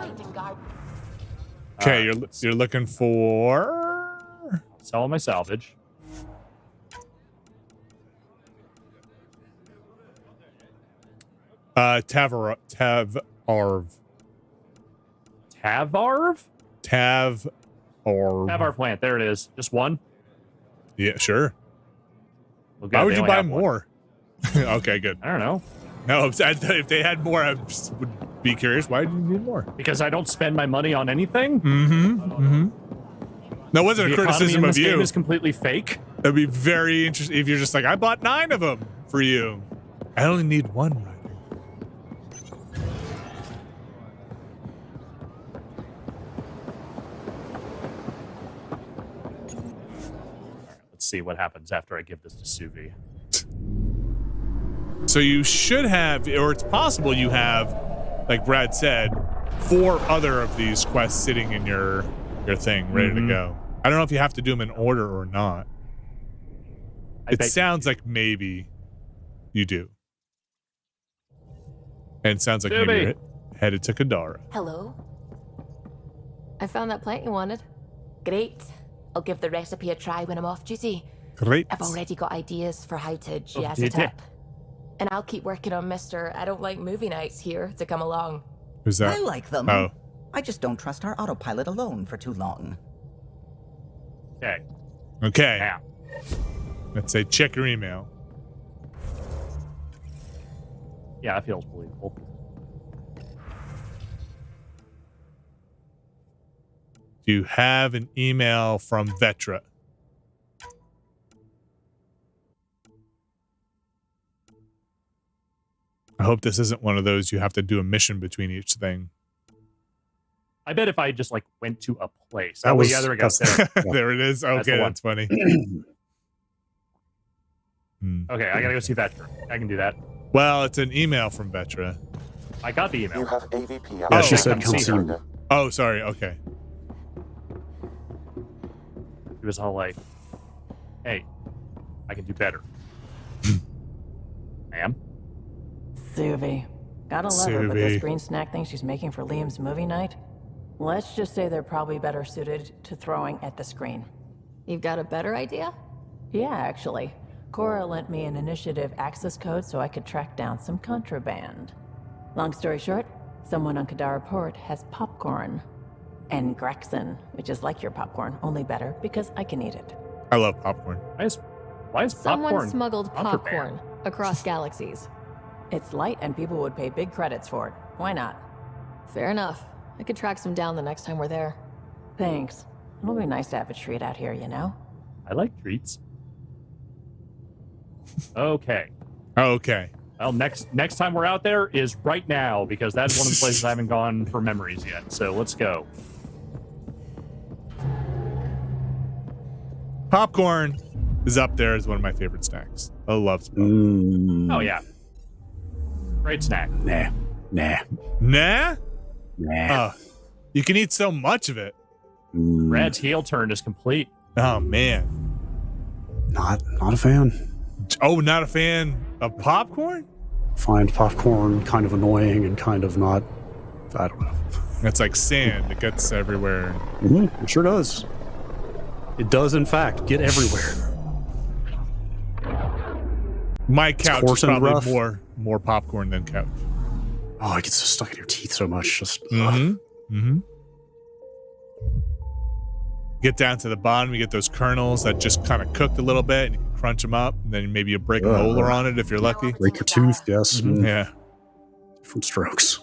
Okay, you're looking for sell my salvage. Tavarv. Tavar plant. There it is. Just one? Yeah, sure. Well, why would you buy more? Okay, good. I don't know. No, if they had more, I would be curious. Why do you need more? Because I don't spend my money on anything? That wasn't a criticism of you. The game is completely fake. That'd be very interesting if you're just like, I bought 9 of them for you. I only need 1, Ryder. Let's see what happens after I give this to Suvi. So you should have, or it's possible you have, like Brad said, 4 other of these quests sitting in your thing, ready to go. I don't know if you have to do them in order or not. It sounds like maybe you do. And it sounds like maybe you're headed to Kadara. Hello. I found that plant you wanted. Great. I'll give the recipe a try when I'm off duty. Great. I've already got ideas for how to jazz it up. And I'll keep working on Mr. I don't like movie nights here to come along. Who's that? I like them. Oh. I just don't trust our autopilot alone for too long. Okay. Yeah. Let's say check your email. Yeah, that feels believable. Do you have an email from Vetra? I hope this isn't one of those you have to do a mission between each thing. I bet if I just like went to a place. That was, yeah, there we go. There it is. Okay, that's funny. Okay, I gotta go see Vetra. I can do that. Well, it's an email from Vetra. I got the email. You have AVP. Yeah, she said come see me. Oh, sorry. Okay. He was all like, hey, I can do better. Ma'am? Suvi. Gotta love her, but this green snack thing she's making for Liam's movie night? Let's just say they're probably better suited to throwing at the screen. You've got a better idea? Yeah, actually. Cora lent me an initiative access code so I could track down some contraband. Long story short, someone on Kadara Port has popcorn. And Grexon, which is like your popcorn, only better because I can eat it. I love popcorn. Why is popcorn? Someone smuggled popcorn across galaxies. It's light and people would pay big credits for it. Why not? Fair enough. I could track some down the next time we're there. Thanks. It'll be nice to have a treat out here, you know? I like treats. Okay. Okay. Well, next time we're out there is right now, because that's one of the places I haven't gone for memories yet. So let's go. Popcorn is up there as one of my favorite snacks. I love popcorn. Oh, yeah. Great snack. Nah. You can eat so much of it. Rad's heel turn is complete. Oh, man. Not a fan. Oh, not a fan of popcorn? Find popcorn kind of annoying and kind of not, I don't know. It's like sand. It gets everywhere. It sure does. It does, in fact, get everywhere. My couch is probably more popcorn than couch. Oh, it gets so stuck in your teeth so much. Just Get down to the bottom, you get those kernels that just kind of cooked a little bit, and you can crunch them up, and then maybe you break a molar on it if you're lucky. Break your tooth, yes. Yeah. Different strokes.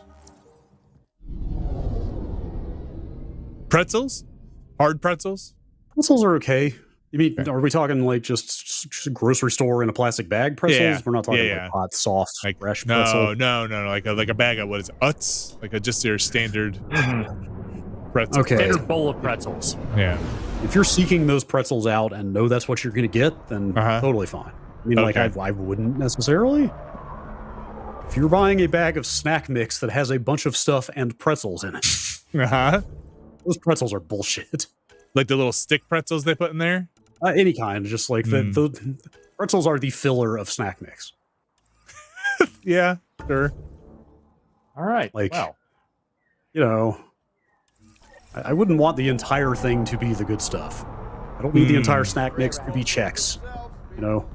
Pretzels? Hard pretzels? Pretzels are okay. You mean, are we talking like just a grocery store in a plastic bag pretzels? Yeah. We're not talking like hot, soft, like, fresh pretzel? No. Like a bag of, what is it? Utz? Like just your standard pretzel. Okay. Standard bowl of pretzels. Yeah. If you're seeking those pretzels out and know that's what you're going to get, then totally fine. I mean, like, I wouldn't necessarily. If you're buying a bag of snack mix that has a bunch of stuff and pretzels in it, those pretzels are bullshit. Like the little stick pretzels they put in there? Any kind, just like the pretzels are the filler of snack mix. Yeah, sure. All right. Like, well, you know, I wouldn't want the entire thing to be the good stuff. I don't need the entire snack mix to be Chex, you know,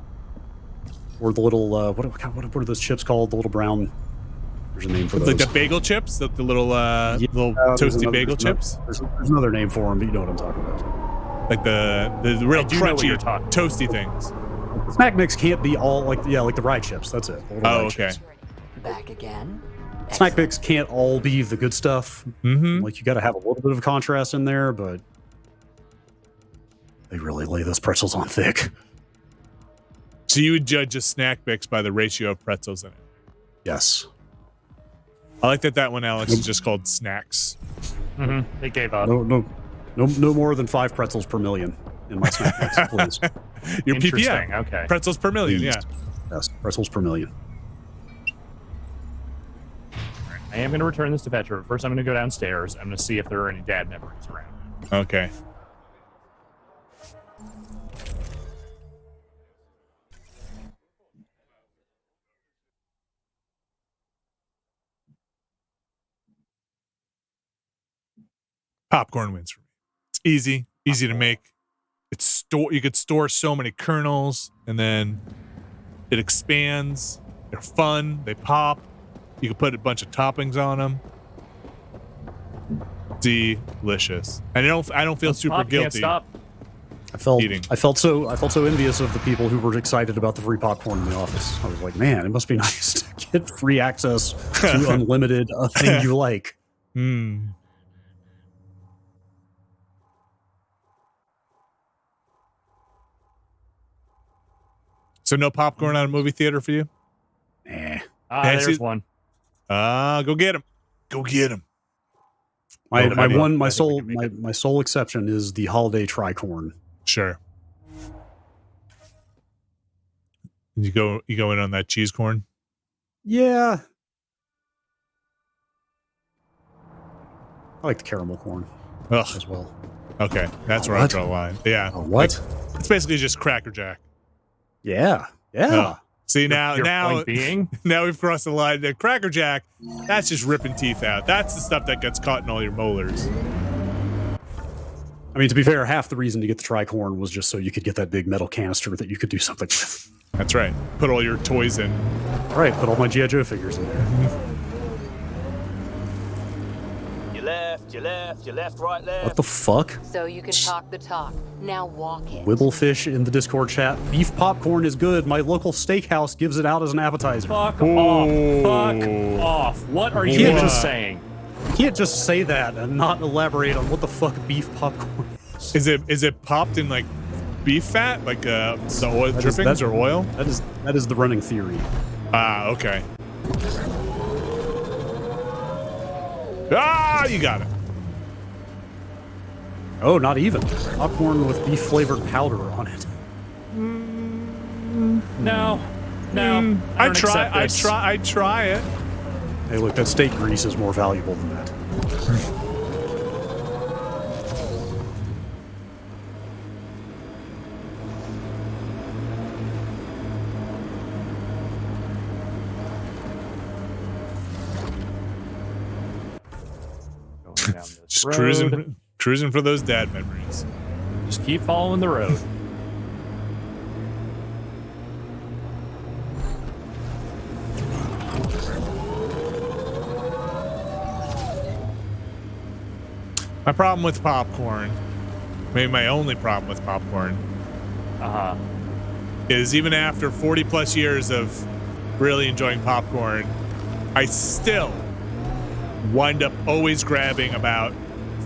or the little what are those chips called? The little brown. There's a name for those. Like the bagel chips, the little little toasty bagel chips. There's another name for them, but you know what I'm talking about. Like the real crunchy toasty things. The snack mix can't be all like the rye chips. That's it. Oh, okay. Chips. Back again. Snack mix can't all be the good stuff. Like you got to have a little bit of contrast in there, but they really lay those pretzels on thick. So you would judge a snack mix by the ratio of pretzels in it? Yes. I like that one, Alex, is just called snacks. They gave up. No more than 5 pretzels per million in my snack mix, please. Your PPM. Okay. Pretzels per million, yeah. Yes, pretzels per million. I am going to return this to Petra, but first I'm going to go downstairs. I'm going to see if there are any dad memories around. Okay. Popcorn wins for me. It's easy to make. You could store so many kernels, and then it expands. They're fun. They pop. You can put a bunch of toppings on them. Delicious. And I don't feel super guilty. Can't stop. I felt so envious of the people who were excited about the free popcorn in the office. I was like, man, it must be nice to get free access to unlimited a thing you like. So no popcorn on a movie theater for you? There's one. Go get him. Go get him. My sole exception is the holiday tricorn. Sure. You go in on that cheese corn? Yeah. I like the caramel corn as well. Okay, that's where I draw the line. Yeah. What? It's basically just Cracker Jack. Yeah. See now being? Now we've crossed the line. The Cracker Jack, that's just ripping teeth out. That's the stuff that gets caught in all your molars. I mean, to be fair, half the reason to get the tricorn was just so you could get that big metal canister that you could do something with. That's right. Put all your toys in. Right, put all my G.I. Joe figures in there. You left, right, left. What the fuck? So you can talk the talk. Now walk it. Wibblefish in the Discord chat. Beef popcorn is good. My local steakhouse gives it out as an appetizer. Fuck off. What are you just saying? You can't just say that and not elaborate on what the fuck beef popcorn is. Is it popped in like beef fat? Like the oil drippings or oil? That is the running theory. Okay. You got it. Oh, not even. Popcorn with beef flavored powder on it. No. I'd try it. Hey, look, that steak grease is more valuable than that. Just cruising for those dad memories. Just keep following the road. My problem with popcorn, maybe my only problem with popcorn, is even after 40 plus years of really enjoying popcorn, I still wind up always grabbing about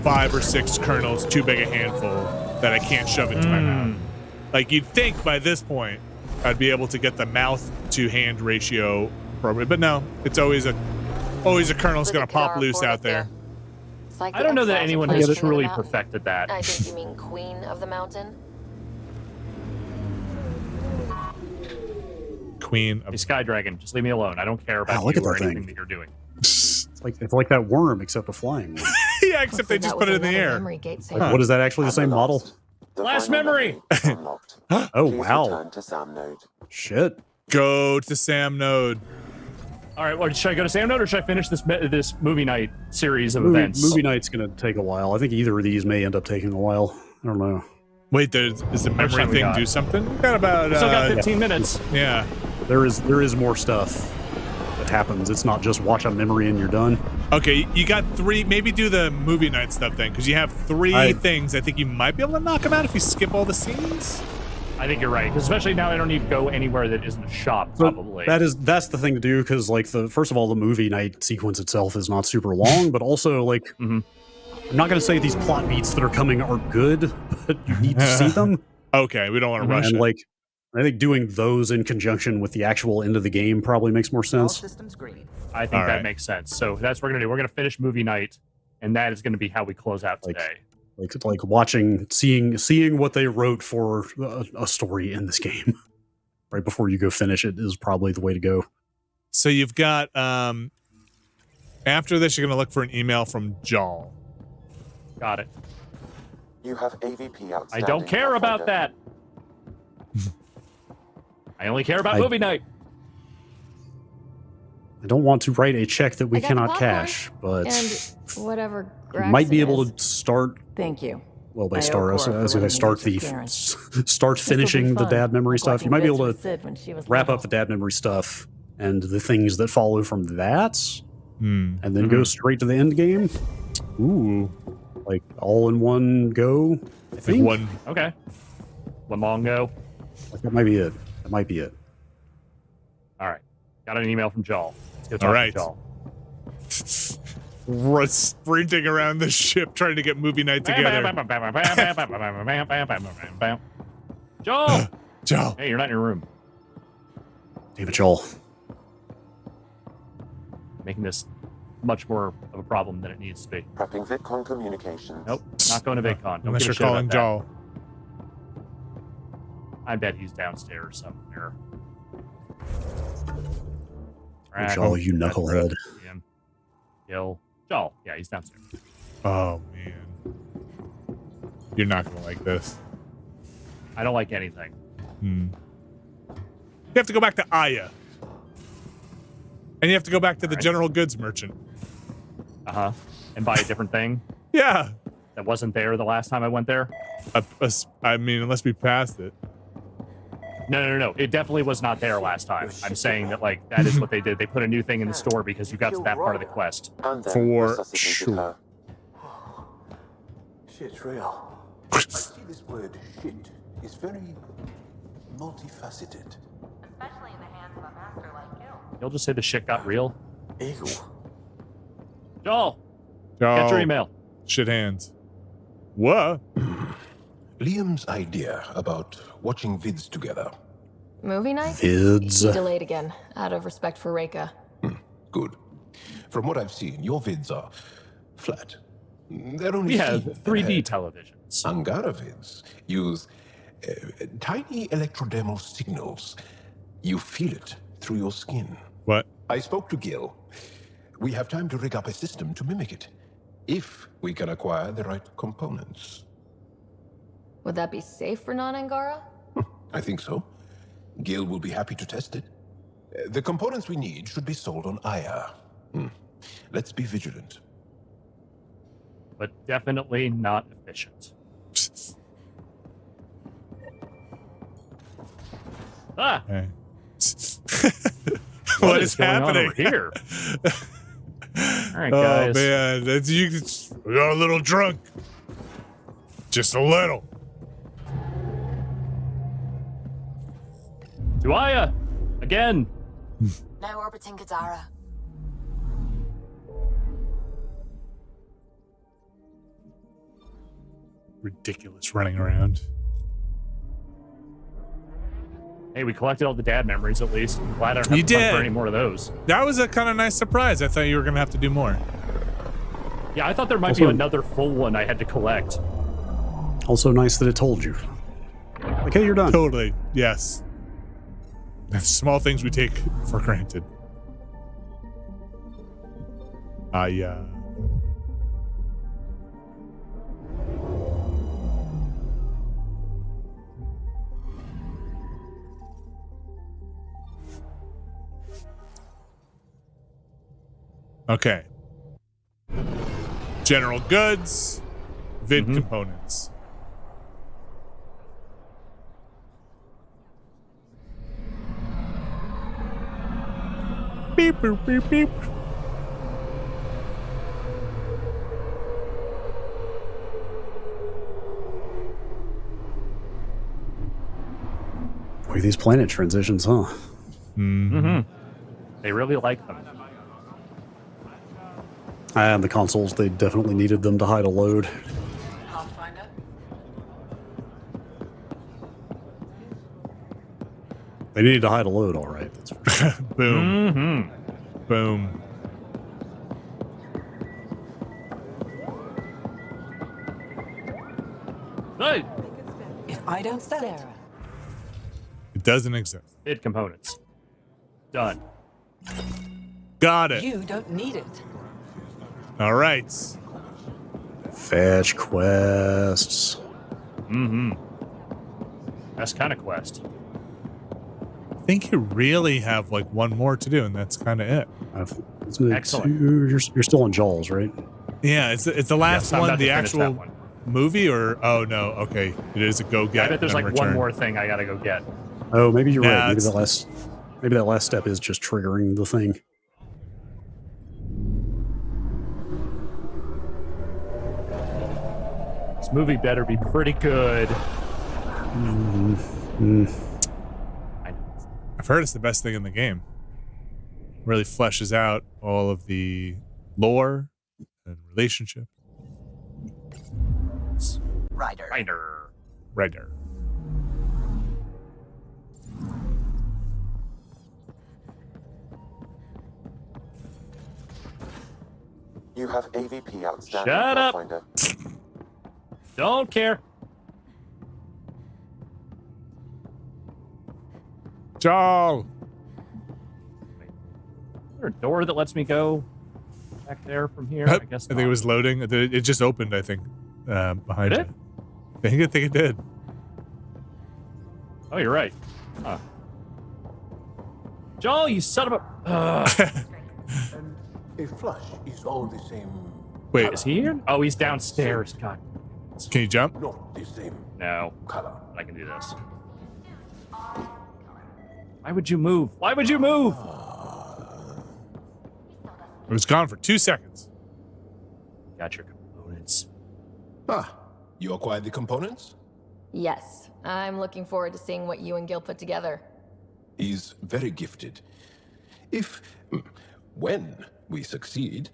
5 or 6 kernels, too big a handful, that I can't shove into my mouth. Like, you'd think by this point I'd be able to get the mouth to hand ratio appropriate, but no, it's always a kernel's gonna pop loose out there. Like I don't know that anyone has truly perfected that. I think you mean Queen of the Mountain. Queen of... Hey, Sky Dragon, just leave me alone. I don't care about you or anything that you're doing. It's like that worm, except a flying one. Yeah, except they just put it in the air. Like, what is that actually the same model? Last memory! Oh, wow. To Sam Node. Shit. Go to Sam Node. All right, well, should I go to Sam Node or should I finish this movie night series of events? Movie night's going to take a while. I think either of these may end up taking a while. I don't know. Wait, does the memory thing do something? We got about... We still got 15 minutes. Yeah. There is more stuff that happens. It's not just watch a memory and you're done. Okay, you got 3. Maybe do the movie night stuff then, because you have 3 things. I think you might be able to knock them out if you skip all the scenes. I think you're right, because especially now I don't need to go anywhere that isn't a shop, probably. That's the thing to do, because like first of all, the movie night sequence itself is not super long, but also like I'm not going to say these plot beats that are coming are good, but you need to see them. Okay, we don't want to rush it. Like, I think doing those in conjunction with the actual end of the game probably makes more sense. I think that makes sense. So that's what we're going to do. We're going to finish movie night, and that is going to be how we close out today. Like watching, seeing what they wrote for a story in this game right before you go finish it is probably the way to go. So you've got, after this, you're going to look for an email from Jal. Got it. You have AVP outstanding. I don't care about that. I only care about movie night. I don't want to write a check that we cannot cash, but and whatever you might be able to start. Thank you. Well, by start, as I start finishing the dad memory stuff, you might be able to wrap up the dad memory stuff and the things that follow from that, and then go straight to the end game. Ooh, like all in one go. I think one. Okay. Lamongo. Like that might be it. That might be it. All right. Got an email from Jal. Let's go talk all right. to Jal. We're sprinting around the ship trying to get movie night together. Joel! Joel! Hey, you're not in your room. Damn it, Joel. Making this much more of a problem than it needs to be. Prepping VidCon communications. Nope, not going to VidCon. Don't Unless give you're a shit calling about Joel. that. I bet he's downstairs somewhere. Joel, you knucklehead. Gil. Joel. Yeah, he's downstairs. Oh, man. You're not going to like this. I don't like anything. You have to go back to Aya. And you have to go back to the general goods merchant. Uh-huh. And buy a different thing? Yeah. That wasn't there the last time I went there? I mean, unless we passed it. No. It definitely was not there last time. I'm saying that, like, that is what they did. They put a new thing in the store because you got to that part of the quest. For sure. Shit's real. I see this word shit is very multifaceted. Especially in the hands of a master like you. You'll just say the shit got real? Ew. Joel! Get your email. Shit hands. What? Liam's idea about watching vids together. Movie night? Vids. Delayed again, out of respect for Reika. Good. From what I've seen, your vids are flat. They're only we have 3D televisions. Angara vids use tiny electrodermal signals. You feel it through your skin. What? I spoke to Gil. We have time to rig up a system to mimic it, if we can acquire the right components. Would that be safe for non-Angara? I think so. Gil will be happy to test it. The components we need should be sold on Aya. Let's be vigilant. But definitely not efficient. Ah! Hey. what is happening over here? All right, Oh guys. man, we got a little drunk. Just a little. To Aya! Again! Now orbiting Kadara. Ridiculous running around. Hey, we collected all the dad memories at least. I'm glad I don't have to hunt for any more of those. That was a kind of nice surprise. I thought you were going to have to do more. Yeah, I thought there might be another full one I had to collect. Also nice that it told you. Like, hey, you're done. Totally. Yes. Small things we take for granted. Okay. General goods, vid components. Beep, boop, beep, beep. Boy, these planet transitions, huh? They really like them. And the consoles, they definitely needed them to hide a load. Pathfinder? They needed to hide a load, all right. That's for sure. Boom. Boom. Hey! If I don't sell it, It doesn't exist. Vid components. Done. Got it. you don't need it. All right. Fetch quests. That's kind of quest. I think you really have like one more to do, and that's kind of it. Excellent. You're still on Jaws, right? Yeah, it's the last Yes, I'm one, about to the finish that actual one. movie, or oh no, okay, it is a go get. I bet there's and like return. one more thing I gotta go get. Oh, maybe you're Nah, right. Maybe it's- that last step is just triggering the thing. This movie better be pretty good. I've heard it's the best thing in the game. Really fleshes out all of the lore and relationship. Ryder. Ryder. You have AVP outstanding. Shut up. Pathfinder. Don't care. Joel. Is there a door that lets me go back there from here? I guess I think it was loading. It just opened, I think, behind Did you. it? I think it did. Oh, you're right. Huh. Joel, you son of a... A flush is all the same. Wait, Is he here? Oh, he's downstairs. God. Can you jump? Not the same No. color. I can do this. Why would you move? Why would you move? It was gone for 2 seconds. Got your components. Ah, you acquired the components? Yes, I'm looking forward to seeing what you and Gil put together. He's very gifted. When we succeed,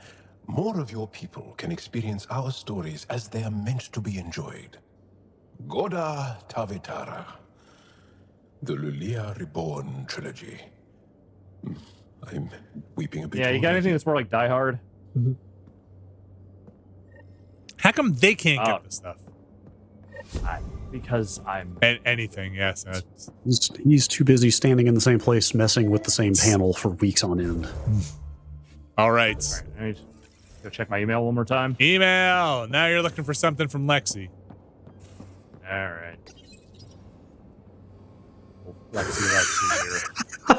more of your people can experience our stories as they are meant to be enjoyed. Goda Tavetara, the Lulia Reborn trilogy. I'm weeping a bit. Yeah, you got anything that's more like Die Hard? How come they can't get this stuff? Because I'm... anything, yes. He's too busy standing in the same place, messing with the same panel for weeks on end. All right. All right. Go check my email one more time. Email. Now you're looking for something from Lexi. All right. Lexi here.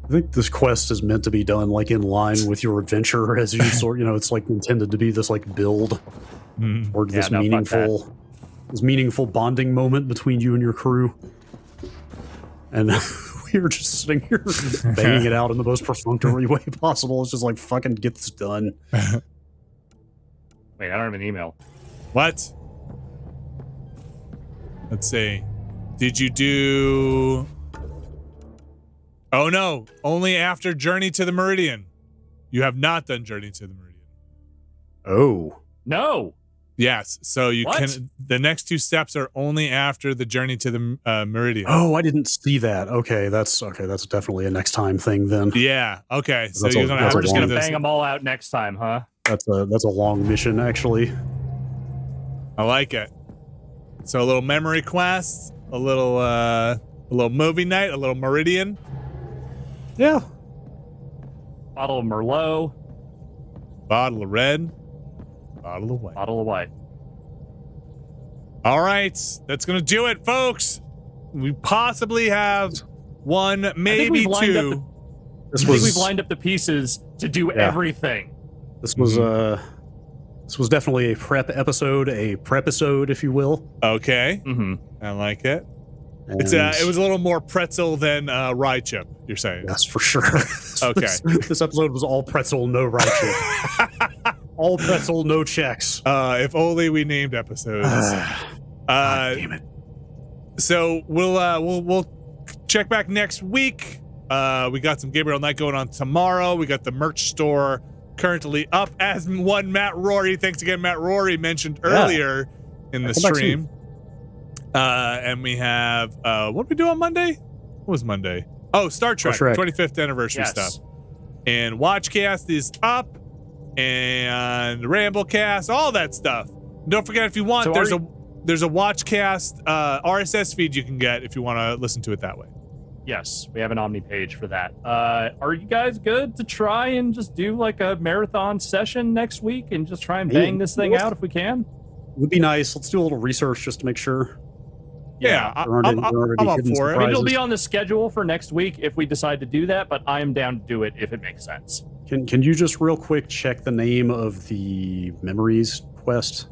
I think this quest is meant to be done like in line with your adventure as you sort, it's like intended to be this like build or this meaningful bonding moment between you and your crew. And we were just sitting here banging it out in the most perfunctory way possible. It's just like, fucking get this done. Wait, I don't have an email. What? Let's see. Did you do... Oh no, only after Journey to the Meridian. You have not done Journey to the Meridian. Oh. No. Yes, so you can... The next 2 steps are only after the Journey to the Meridian. Oh, I didn't see that. Okay, that's definitely a next time thing then. Yeah, okay. So That's you're gonna have We're to just do going to this. bang them all out next time, huh? That's a long mission, actually. I like it. So a little memory quest, a little A little movie night, a little Meridian. Yeah. Bottle of Merlot. Bottle of red. Bottle of white. Bottle of white. All right. That's going to do it, folks. We possibly have one, maybe two. I think we've lined up the pieces to do everything. This was definitely a prep episode, if you will. Okay. I like it. It was a little more pretzel than rye chip, you're saying? Yes, for sure. Okay. This episode was all pretzel, no rye chip. All pretzel, no checks. If only we named episodes. God damn it. So we'll check back next week. We got some Gabriel Night going on tomorrow. We got the merch store currently up as one Matt Rorie. Thanks again, Matt Rorie mentioned earlier in the stream. And we have what did we do on Monday? What was Monday? Oh, Star Trek 25th anniversary stuff. And Watchcast is up, and Ramblecast, all that stuff. And don't forget, if you want, there's a Watchcast RSS feed you can get if you want to listen to it that way. Yes, we have an Omni page for that. Are you guys good to try and just do like a marathon session next week and just try and bang this thing out if we can? Would be nice. Let's do a little research just to make sure. Yeah, I'm up for it. I mean, it'll be on the schedule for next week if we decide to do that, but I am down to do it if it makes sense. Can you just real quick check the name of the memories quest?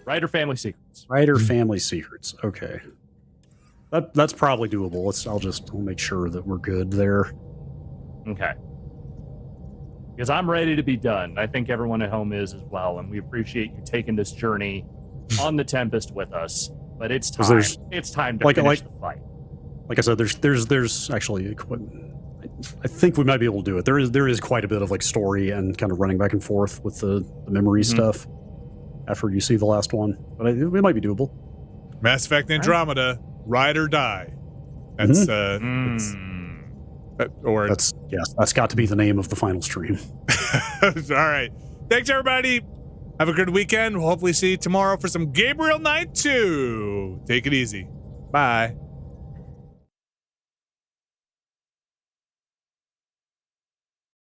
Ryder Family Secrets. Ryder Family Secrets. Okay. That's probably doable. I'll make sure that we're good there. Okay. Because I'm ready to be done. I think everyone at home is as well, and we appreciate you taking this journey on the Tempest with us. But it's time. It's time to finish the fight. Like I said, there's actually I think we might be able to do it. There is quite a bit of like story and kind of running back and forth with the memory stuff after you see the last one, but it might be doable. Mass Effect Andromeda, ride or die. That's that's got to be the name of the final stream. All right. Thanks, everybody. Have a good weekend. We'll hopefully see you tomorrow for some Gabriel Night 2. Take it easy. Bye.